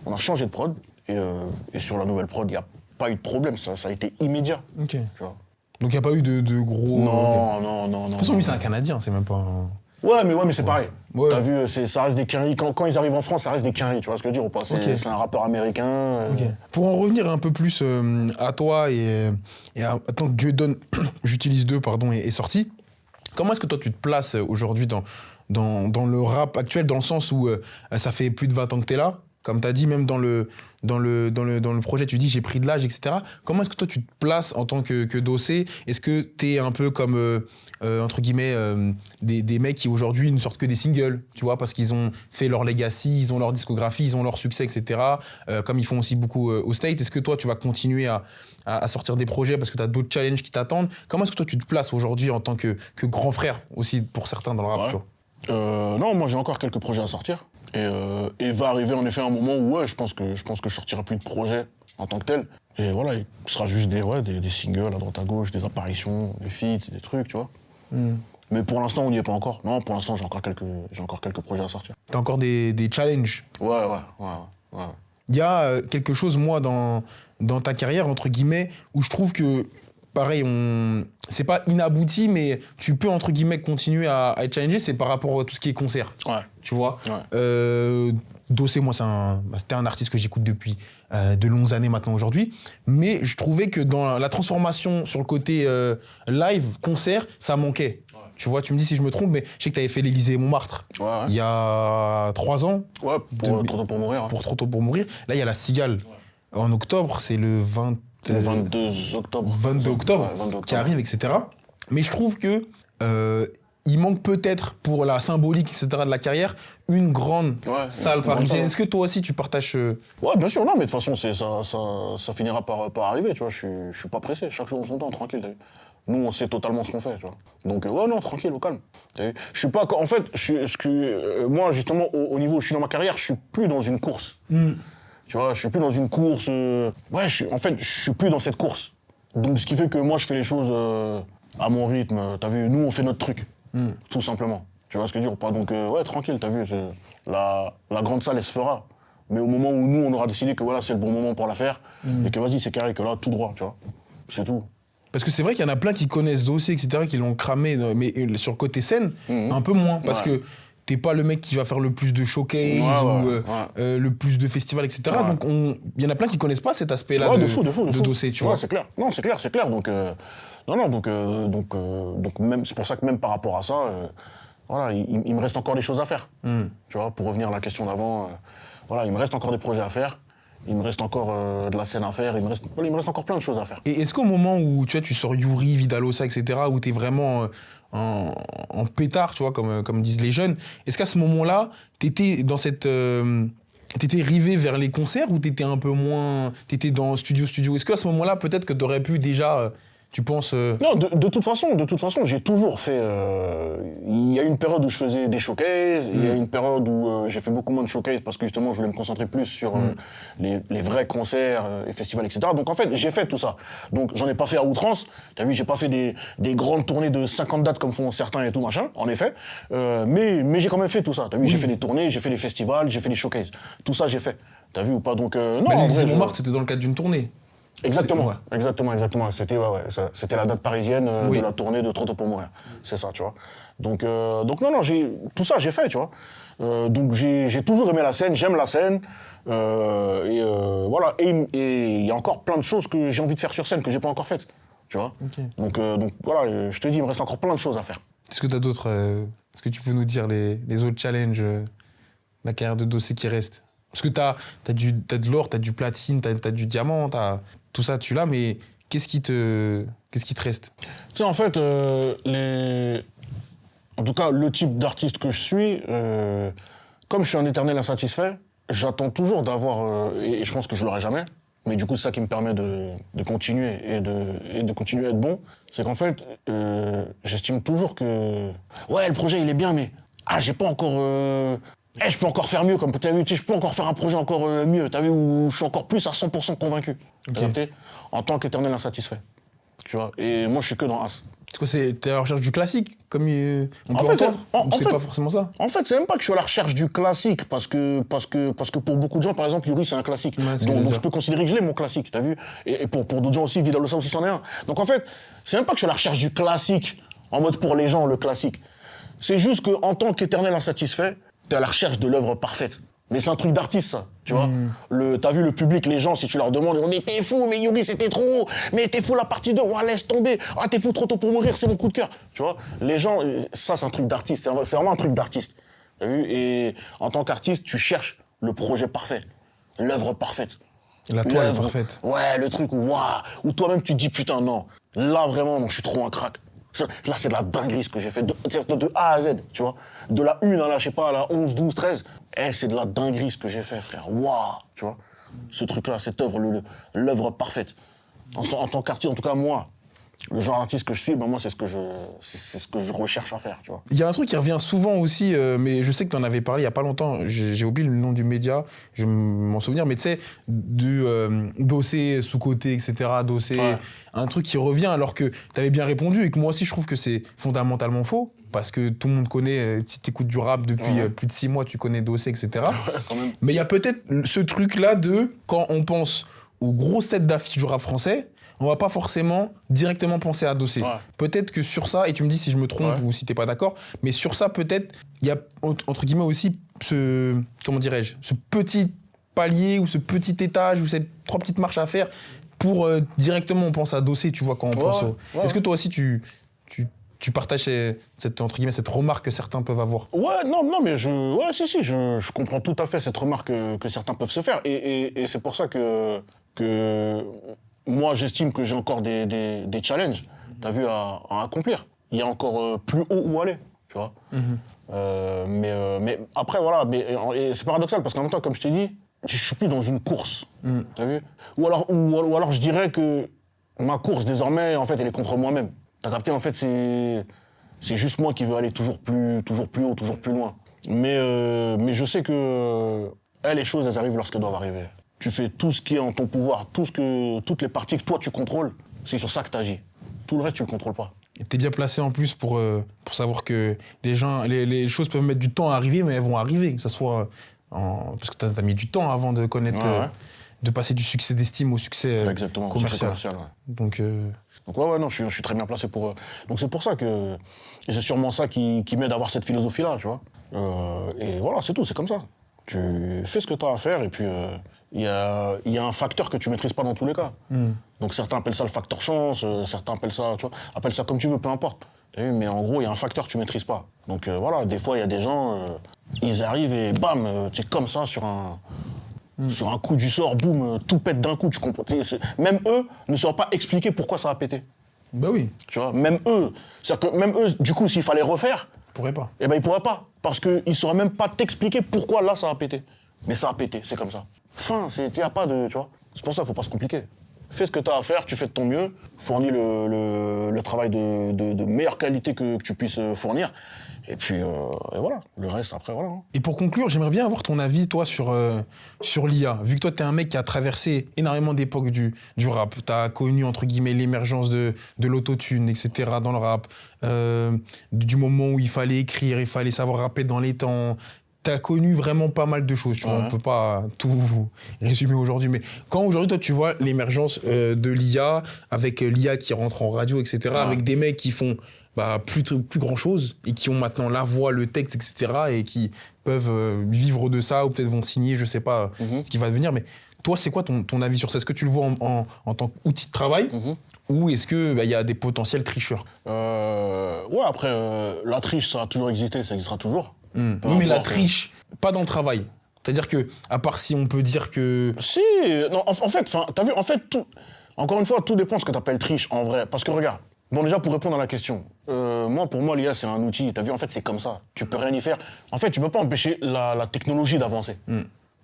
On a changé de prod, et sur la nouvelle prod, il n'y a pas eu de problème, ça a été immédiat. Ok. Tu vois. Donc il n'y a pas eu de gros... Non. De toute façon, lui, c'est un Canadien, c'est même pas un... Ouais, mais c'est pareil. Ouais. T'as vu, ça reste des quinries. Quand ils arrivent en France, ça reste des quinries, tu vois ce que je veux dire ou pas? C'est un rappeur américain. Pour en revenir un peu plus à toi et à tant que Dieu donne, j'utilise deux, pardon, est sorti, comment est-ce que toi tu te places aujourd'hui dans le rap actuel, dans le sens où ça fait plus de 20 ans que t'es là? Comme tu as dit, même dans le projet, tu dis j'ai pris de l'âge, etc. Comment est-ce que toi tu te places en tant que dossé? Est-ce que tu es un peu comme, entre guillemets, des mecs qui aujourd'hui ne sortent que des singles, tu vois, parce qu'ils ont fait leur legacy, ils ont leur discographie, ils ont leur succès, etc. Comme ils font aussi beaucoup au State. Est-ce que toi tu vas continuer à sortir des projets parce que tu as d'autres challenges qui t'attendent? Comment est-ce que toi tu te places aujourd'hui en tant que grand frère aussi pour certains dans le rap, tu vois? Non, moi j'ai encore quelques projets à sortir. Et va arriver en effet un moment où je pense que je sortirai plus de projets en tant que tel. Et voilà, il sera juste des singles à droite à gauche, des apparitions, des feats, des trucs, tu vois. Mais pour l'instant, on n'y est pas encore. Non, pour l'instant, j'ai encore quelques projets à sortir. T'as encore des challenges? Ouais. Il y a quelque chose, moi, dans ta carrière, entre guillemets, où je trouve que, pareil, c'est pas inabouti, mais tu peux, entre guillemets, continuer à être challengé, c'est par rapport à tout ce qui est concert. Ouais. Tu vois. Dossé, moi, c'était un artiste que j'écoute depuis de longues années maintenant aujourd'hui. Mais je trouvais que dans la transformation sur le côté live, concert, ça manquait. Ouais. Tu vois, tu me dis si je me trompe, mais je sais que tu avais fait l'Élysée Montmartre il y a 3 ans. Ouais, pour Trop tôt pour mourir. Pour Trop tôt pour mourir. Là, il y a la Cigale. En octobre, c'est le 22 octobre. 22 octobre, qui arrive, etc. Mais je trouve que il manque peut-être, pour la symbolique, etc. de la carrière, une grande salle parisienne. Est-ce que toi aussi, tu partages... Ouais, bien sûr, non, mais de toute façon, ça finira par arriver, tu vois. Je suis pas pressé, chaque jour en son temps, tranquille, t'as vu. Nous, on sait totalement ce qu'on fait, tu vois. Donc, non, tranquille, au calme. Je suis pas... En fait, moi, justement, au niveau où je suis dans ma carrière, je suis plus dans une course. Tu vois, je suis plus dans une course... en fait, je suis plus dans cette course. Donc, ce qui fait que moi, je fais les choses à mon rythme. T'as vu, nous, on fait notre truc. Tout simplement. Tu vois ce que je veux dire ou pas? Donc, tranquille, t'as vu, la grande salle, elle se fera. Mais au moment où nous, on aura décidé que voilà, c'est le bon moment pour la faire, et que vas-y, c'est carré, que là, tout droit, tu vois. C'est tout. Parce que c'est vrai qu'il y en a plein qui connaissent Dossé, etc., qui l'ont cramé, mais sur le côté scène, un peu moins. Parce que t'es pas le mec qui va faire le plus de showcase ou le plus de festivals, etc. Donc, il y en a plein qui connaissent pas cet aspect-là de Dossé, tu vois. C'est clair. Non, c'est clair. Donc, donc même, c'est pour ça que même par rapport à ça, voilà, il me reste encore des choses à faire. Tu vois, pour revenir à la question d'avant, voilà, il me reste encore des projets à faire. Il me reste encore de la scène à faire, il me reste encore plein de choses à faire. Et est-ce qu'au moment où tu sors Yuri, Vidalosa, etc., où t'es vraiment en pétard, tu vois, comme disent les jeunes, est-ce qu'à ce moment-là, t'étais dans cette... t'étais rivé vers les concerts ou t'étais un peu moins... T'étais dans studio? Est-ce qu'à ce moment-là, peut-être que t'aurais pu déjà Tu penses... Non, de toute façon, j'ai toujours fait... Il y a une période où je faisais des showcases, il y a une période où j'ai fait beaucoup moins de showcases parce que justement, je voulais me concentrer plus sur les vrais concerts et festivals, etc. Donc en fait, j'ai fait tout ça. Donc j'en ai pas fait à outrance. T'as vu, j'ai pas fait des grandes tournées de 50 dates comme font certains et tout, machin, en effet. Mais j'ai quand même fait tout ça. T'as vu, j'ai fait des tournées, j'ai fait des festivals, j'ai fait des showcases. Tout ça, j'ai fait. T'as vu ou pas? Donc non, en vrai, Montmartre, c'était dans le cadre d'une tournée. Exactement. C'était c'était la date parisienne de la tournée de Trop tôt pour mourir. C'est ça, tu vois. Donc non, tout ça j'ai fait, tu vois. Donc j'ai toujours aimé la scène, j'aime la scène. Voilà. Et il y a encore plein de choses que j'ai envie de faire sur scène que j'ai pas encore faites, tu vois. Okay. Donc voilà, je te dis, il me reste encore plein de choses à faire. Est-ce que tu as d'autres... Est-ce que tu peux nous dire les autres challenges, la carrière de Dossé qui reste? Parce que t'as de l'or, t'as du platine, t'as du diamant, tout ça tu l'as, mais qu'est-ce qui te reste? Tu sais, en fait, en tout cas, le type d'artiste que je suis, comme je suis un éternel insatisfait, j'attends toujours d'avoir, et je pense que je l'aurai jamais, mais du coup c'est ça qui me permet de continuer et de continuer à être bon, c'est qu'en fait, j'estime toujours que, ouais, le projet il est bien, mais j'ai pas encore... je peux encore faire mieux, comme tu as vu, je peux encore faire un projet encore mieux, tu as vu, où je suis encore plus à 100% convaincu, okay. En tant qu'éternel insatisfait, tu vois, et moi je suis que dans As. T'es à la recherche du classique, comme on peut entendre, c'est pas forcément ça. En fait, c'est même pas que je suis à la recherche du classique, parce que pour beaucoup de gens, par exemple, Yuri, c'est un classique. Ouais, donc je peux considérer que je l'ai, mon classique, t'as vu. Et pour d'autres gens aussi, Vidal Ossa aussi, c'en est un. Donc en fait, c'est même pas que je suis à la recherche du classique, en mode pour les gens, le classique. C'est juste qu'en tant qu'éternel insatisfait, t'es à la recherche de l'œuvre parfaite. Mais c'est un truc d'artiste, ça, tu vois. T'as vu le public, les gens, si tu leur demandes, ils vont dire « Mais t'es fou, mais Yuri, c'était trop. Mais t'es fou, la partie 2, ouais, laisse tomber. Ah, t'es fou, Trop tôt pour mourir, c'est mon coup de cœur. » Tu vois, les gens, ça, c'est un truc d'artiste. C'est vraiment un truc d'artiste. T'as vu? Et en tant qu'artiste, tu cherches le projet parfait, l'œuvre parfaite. La toile parfaite. Ouais, le truc où toi-même, tu te dis « Putain, non, là, vraiment, non, je suis trop un crack. » Là, c'est de la dinguerie ce que j'ai fait, de A à Z, tu vois. De la 1 à la, je sais pas, à la 11, 12, 13. C'est de la dinguerie ce que j'ai fait, frère. Waouh, tu vois. Ce truc-là, cette œuvre, l'œuvre parfaite. En tant qu'artiste, en tout cas, moi, le genre d'artiste que je suis, moi, c'est ce que je recherche à faire, tu vois. Il y a un truc qui revient souvent aussi, mais je sais que tu en avais parlé il y a pas longtemps, j'ai oublié le nom du média, je vais m'en souvenir, mais tu sais, du Dossé, sous-côté, etc., Dossé, ouais. Un truc qui revient alors que tu avais bien répondu et que moi aussi je trouve que c'est fondamentalement faux, parce que tout le monde connaît, si tu écoutes du rap depuis plus de 6 mois, tu connais Dossé, etc. Mais il y a peut-être ce truc-là de, quand on pense aux grosses têtes d'affiche du rap français, on va pas forcément directement penser à Dossé. Ouais. Peut-être que sur ça, et tu me dis si je me trompe ou si t'es pas d'accord, mais sur ça, peut-être, il y a, entre guillemets, aussi ce petit palier ou ce petit étage ou ces 3 petites marches à faire pour directement on pense à Dossé, tu vois, quand on pense au... Est-ce que toi aussi, tu partages cette remarque que certains peuvent avoir? Ouais, non, mais je comprends tout à fait cette remarque que certains peuvent se faire. Et c'est pour ça que moi, j'estime que j'ai encore des challenges, t'as vu, à accomplir. Il y a encore plus haut où aller, tu vois. Mais après, voilà, et c'est paradoxal, parce qu'en même temps, comme je t'ai dit, je suis plus dans une course, t'as vu. Ou alors je dirais que ma course, désormais, en fait, elle est contre moi-même. T'as capté, en fait, c'est juste moi qui veux aller toujours plus haut, toujours plus loin. Mais je sais que les choses, elles arrivent lorsqu'elles doivent arriver. Tu fais tout ce qui est en ton pouvoir, toutes les parties que toi tu contrôles, c'est sur ça que tu agis. Tout le reste, tu le contrôles pas. Et t'es bien placé en plus pour savoir que les choses peuvent mettre du temps à arriver, mais elles vont arriver. Que ça soit parce que t'as mis du temps avant de connaître, de passer du succès d'estime au succès commercial. Donc non, je suis très bien placé pour. Donc c'est pour ça que et c'est sûrement ça qui m'aide à avoir cette philosophie-là, tu vois. Et voilà, c'est tout, c'est comme ça. Tu fais ce que tu as à faire et puis. Il y a un facteur que tu maîtrises pas dans tous les cas. Donc certains appellent ça le facteur chance, certains appellent ça comme tu veux, peu importe. Mais en gros, il y a un facteur que tu maîtrises pas. Donc voilà, des fois, il y a des gens, ils arrivent et bam, tu es comme ça sur un coup du sort, boum, tout pète d'un coup. Tu comprends. Même eux ne sauraient pas expliquer pourquoi ça a pété. Bah oui. Tu vois, même eux. C'est-à-dire que même eux, du coup, s'il fallait refaire, ils pourraient pas. Eh ben ils pourraient pas, parce qu'ils sauraient même pas t'expliquer pourquoi là ça a pété. Mais ça a pété, c'est comme ça. Fin, il n'y a pas de, tu vois. C'est pour ça qu'il ne faut pas se compliquer. fais ce que tu as à faire, tu fais de ton mieux, fournis le travail de meilleure qualité que tu puisses fournir. Et puis, et voilà, le reste après, voilà. Et pour conclure, j'aimerais bien avoir ton avis, toi, sur l'IA. Vu que toi, tu es un mec qui a traversé énormément d'époques du rap, tu as connu, entre guillemets, l'émergence de l'autotune, etc., dans le rap, du moment où il fallait écrire, il fallait savoir rapper dans les temps. Tu as connu vraiment pas mal de choses, tu vois, on ne peut pas tout résumer aujourd'hui, mais quand aujourd'hui, toi, tu vois l'émergence de l'IA, avec l'IA qui rentre en radio, etc., avec des mecs qui font plus grand chose et qui ont maintenant la voix, le texte, etc. et qui peuvent vivre de ça ou peut-être vont signer, je sais pas ce qui va devenir. Mais toi, c'est quoi ton avis sur ça? Est-ce que tu le vois en tant qu'outil de travail ou est-ce qu'il y a des potentiels tricheurs? Ouais, après, la triche, ça a toujours existé, ça existera toujours. Oui, mais la triche, pas dans le travail. C'est-à-dire que, à part si on peut dire que... Si, non, en fait, t'as vu, en fait, encore une fois, tout dépend de ce que t'appelles triche, en vrai. Parce que regarde, bon, déjà, pour répondre à la question, pour moi, l'IA, c'est un outil. T'as vu, en fait, c'est comme ça. Tu peux rien y faire. En fait, tu peux pas empêcher la technologie d'avancer.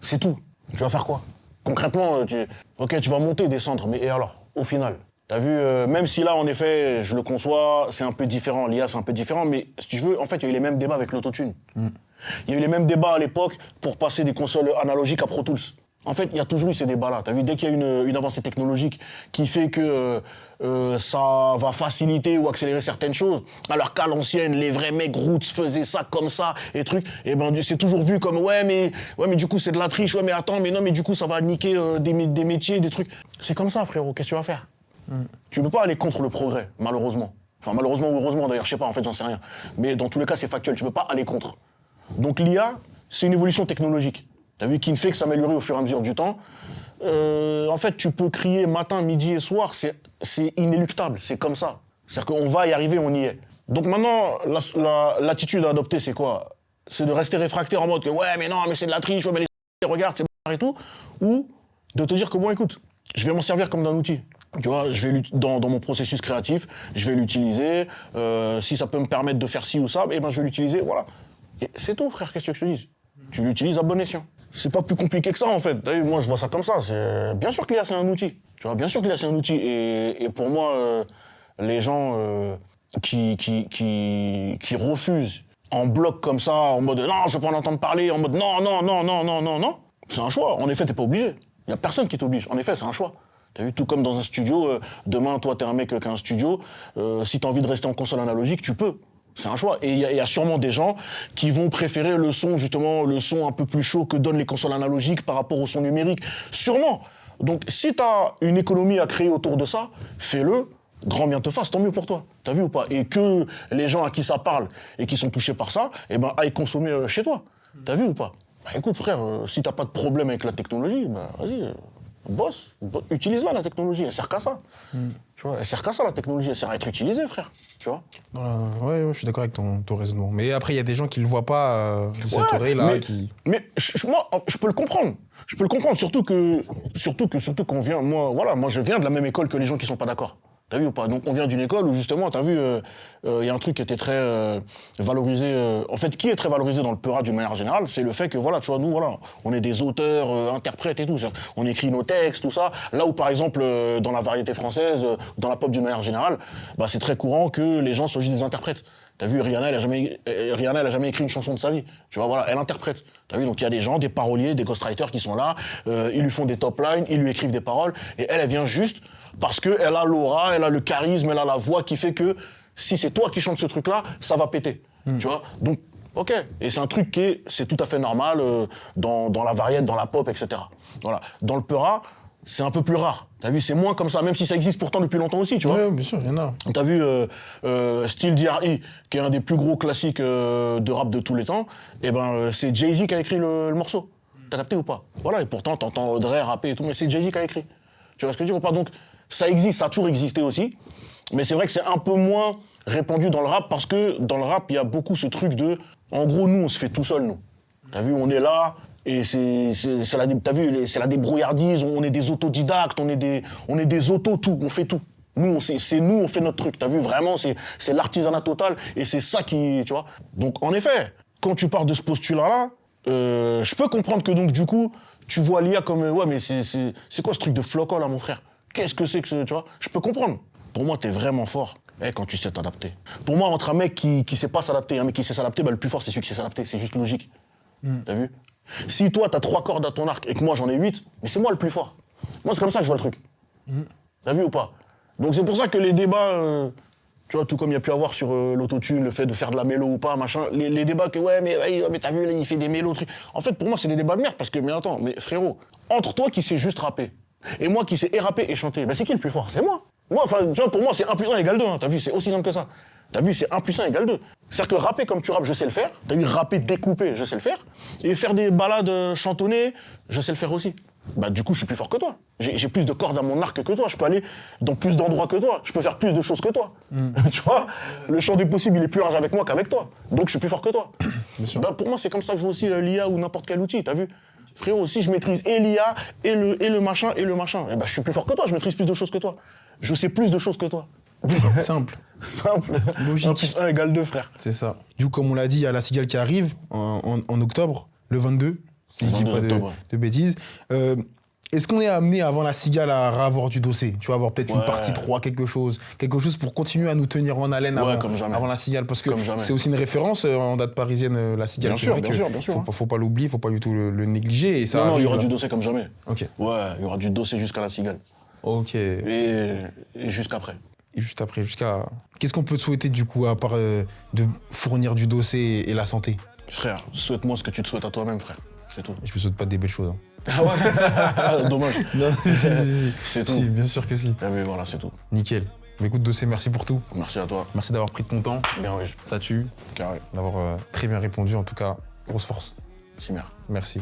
C'est tout. Tu vas faire quoi? Concrètement, tu vas monter, descendre, mais et alors, au final? T'as vu, même si là, en effet, je le conçois, c'est un peu différent, l'IA, c'est un peu différent, mais si tu veux, en fait, il y a eu les mêmes débats avec l'autotune. Il y a eu les mêmes débats à l'époque pour passer des consoles analogiques à Pro Tools. En fait, il y a toujours eu ces débats-là. T'as vu, dès qu'il y a une avancée technologique qui fait que ça va faciliter ou accélérer certaines choses, alors qu'à l'ancienne, les vrais mecs roots faisaient ça comme ça et trucs, et ben c'est toujours vu comme ouais mais du coup c'est de la triche, ouais mais attends, mais non mais du coup ça va niquer des métiers, des trucs. C'est comme ça, frérot. Qu'est-ce que tu vas faire? Tu ne peux pas aller contre le progrès, malheureusement. Enfin malheureusement ou heureusement d'ailleurs, je sais pas, en fait j'en sais rien. Mais dans tous les cas c'est factuel, tu ne peux pas aller contre. Donc l'IA, c'est une évolution technologique. T'as vu, qui ne fait que s'améliorer au fur et à mesure du temps. En fait, tu peux crier matin, midi et soir, c'est inéluctable, c'est comme ça. C'est-à-dire qu'on va y arriver, on y est. Donc maintenant, l'attitude à adopter, c'est quoi? C'est de rester réfractaire en mode que ouais, mais non, mais c'est de la triche, ouais, mais les regarde, c'est et tout. Ou de te dire que bon, écoute, je vais m'en servir comme d'un outil. Tu vois, dans mon processus créatif, je vais l'utiliser. Si ça peut me permettre de faire ci ou ça, eh ben, je vais l'utiliser, voilà. Et c'est tout, frère, qu'est-ce que je te dis? Tu l'utilises à bon escient. C'est pas plus compliqué que ça, en fait. Moi, je vois ça comme ça. Bien sûr que l'IA, c'est un outil. Tu vois, bien sûr que l'IA, c'est un outil. Et pour moi, les gens qui refusent en bloc comme ça, en mode « Non, je veux pas en entendre parler », en mode « Non, non, non, non, non, non, non », c'est un choix. En effet, t'es pas obligé. Il y a personne qui t'oblige. En effet, c'est un choix. T'as vu, tout comme dans un studio, demain, toi, t'es un mec qui a un studio, si t'as envie de rester en console analogique, tu peux. C'est un choix. Et il y a sûrement des gens qui vont préférer le son, justement, le son un peu plus chaud que donnent les consoles analogiques par rapport au son numérique. Sûrement. Donc, si tu as une économie à créer autour de ça, fais-le. Grand bien te fasse, tant mieux pour toi. T'as vu ou pas? Et que les gens à qui ça parle et qui sont touchés par ça, eh ben, aillent consommer chez toi. T'as vu ou pas? Bah, écoute, frère, si t'as pas de problème avec la technologie, bah, vas-y. Bosse, utilise-la, la technologie, elle sert qu'à ça. Tu vois, elle sert qu'à ça, la technologie, elle sert à être utilisée, frère. Tu vois? Ouais, je suis d'accord avec ton raisonnement. Mais après, il y a des gens qui le voient pas, cette oreille-là. Mais moi, je peux le comprendre. Je peux le comprendre, surtout qu'on vient, moi, je viens de la même école que les gens qui sont pas d'accord. T'as vu ou pas? Donc on vient d'une école où justement, t'as vu, y a un truc qui était très valorisé. En fait, qui est très valorisé dans le peura d'une manière générale, c'est le fait que voilà, tu vois, nous, voilà, on est des auteurs, interprètes et tout. On écrit nos textes, tout ça. Là où par exemple, dans la variété française, dans la pop d'une manière générale, bah, c'est très courant que les gens soient juste des interprètes. T'as vu, Rihanna, elle a jamais écrit une chanson de sa vie. Tu vois, voilà, elle interprète. T'as vu, donc il y a des gens, des paroliers, des ghostwriters qui sont là, ils lui font des top lines, ils lui écrivent des paroles, et elle vient juste parce qu'elle a l'aura, elle a le charisme, elle a la voix qui fait que si c'est toi qui chantes ce truc-là, ça va péter. Tu vois, donc, ok. Et c'est un truc c'est tout à fait normal dans la variété, dans la pop, etc. Voilà. Dans le peura, c'est un peu plus rare. T'as vu, c'est moins comme ça, même si ça existe pourtant depuis longtemps aussi, tu vois. Oui, bien sûr, il y en a. T'as vu Still D.R.E., qui est un des plus gros classiques de rap de tous les temps, et ben c'est Jay-Z qui a écrit le morceau. T'as capté ou pas? Voilà, et pourtant t'entends Audrey rapper et tout, mais c'est Jay-Z qui a écrit. Tu vois ce que je veux dire ou pas? Donc ça existe, ça a toujours existé aussi, mais c'est vrai que c'est un peu moins répandu dans le rap, parce que dans le rap, il y a beaucoup ce truc de, en gros, nous, on se fait tout seul, nous. T'as vu, on est là, et t'as vu, c'est la débrouillardise, on est des autodidactes, on est des auto-tout, on fait tout. Nous, on fait notre truc, t'as vu, vraiment, c'est l'artisanat total, et c'est ça qui, tu vois. Donc, en effet, quand tu pars de ce postulat-là, je peux comprendre que donc, du coup, tu vois l'IA comme, ouais, mais c'est quoi ce truc de floco, là, mon frère? qu'est-ce que c'est que ce, tu vois? Je peux comprendre. Pour moi, t'es vraiment fort quand tu sais t'adapter. Pour moi, entre un mec qui sait pas s'adapter et un mec qui sait s'adapter, le plus fort, c'est celui qui sait s'adapter. C'est juste logique. T'as vu? Si toi, t'as 3 cordes à ton arc et que moi, j'en ai 8, mais c'est moi le plus fort. Moi, c'est comme ça que je vois le truc. T'as vu ou pas? Donc c'est pour ça que les débats, tu vois, tout comme il y a pu avoir sur l'autotune, le fait de faire de la mélo ou pas, machin, les débats que mais t'as vu, là, il fait des mélos, trucs. En fait, pour moi, c'est des débats de merde parce que, mais attends, mais frérot, entre toi qui sais juste rapper et moi qui sais et rapper et chanter, c'est qui le plus fort? C'est moi. Moi, enfin, tu vois, pour moi, c'est 1 plus 1 égale 2, hein, t'as vu, c'est aussi simple que ça. T'as vu, c'est 1 plus 1 égale 2. C'est-à-dire que rapper comme tu rappes, je sais le faire. T'as vu, rapper découpé, je sais le faire. Et faire des balades chantonnées, je sais le faire aussi. Du coup, je suis plus fort que toi. J'ai plus de cordes à mon arc que toi. Je peux aller dans plus d'endroits que toi. Je peux faire plus de choses que toi. Tu vois, le champ des possibles, il est plus large avec moi qu'avec toi. Donc, je suis plus fort que toi. Bien sûr. Pour moi, c'est comme ça que je vois aussi l'IA ou n'importe quel outil, t'as vu? Frérot, si je maîtrise et l'IA, et le machin, je suis plus fort que toi. Je maîtrise plus de choses que toi. Je sais plus de choses que toi. Simple. Simple. Logique. 1 plus 1 égale 2, frère. C'est ça. Du coup, comme on l'a dit, il y a la Cigale qui arrive en octobre, le 22, si je dis pas de bêtises. Est-ce qu'on est amené avant la Cigale à avoir du dossier? Tu vas avoir peut-être une partie 3, quelque chose pour continuer à nous tenir en haleine avant la Cigale, parce que c'est aussi une référence en date parisienne, la Cigale. Bien sûr. Faut pas l'oublier, faut pas du tout le négliger. Et ça non, il y aura du dossier comme jamais. Ok. Ouais, il y aura du dossier jusqu'à la Cigale. Ok. Et jusqu'après. Et juste après, jusqu'à... Qu'est-ce qu'on peut te souhaiter du coup, à part de fournir du dossier et la santé? Frère, souhaite-moi ce que tu te souhaites à toi-même, frère. C'est tout. Je me souhaite pas des belles choses. Hein. Ah ouais. Dommage. Non, c'est tout. Si, bien sûr que si. Ah oui, voilà, c'est tout. Nickel. Mais écoute, dossier, merci pour tout. Merci à toi. Merci d'avoir pris de ton temps. Bien oui. Ça tue. Carré. D'avoir très bien répondu, en tout cas, grosse force. Merci. Merci.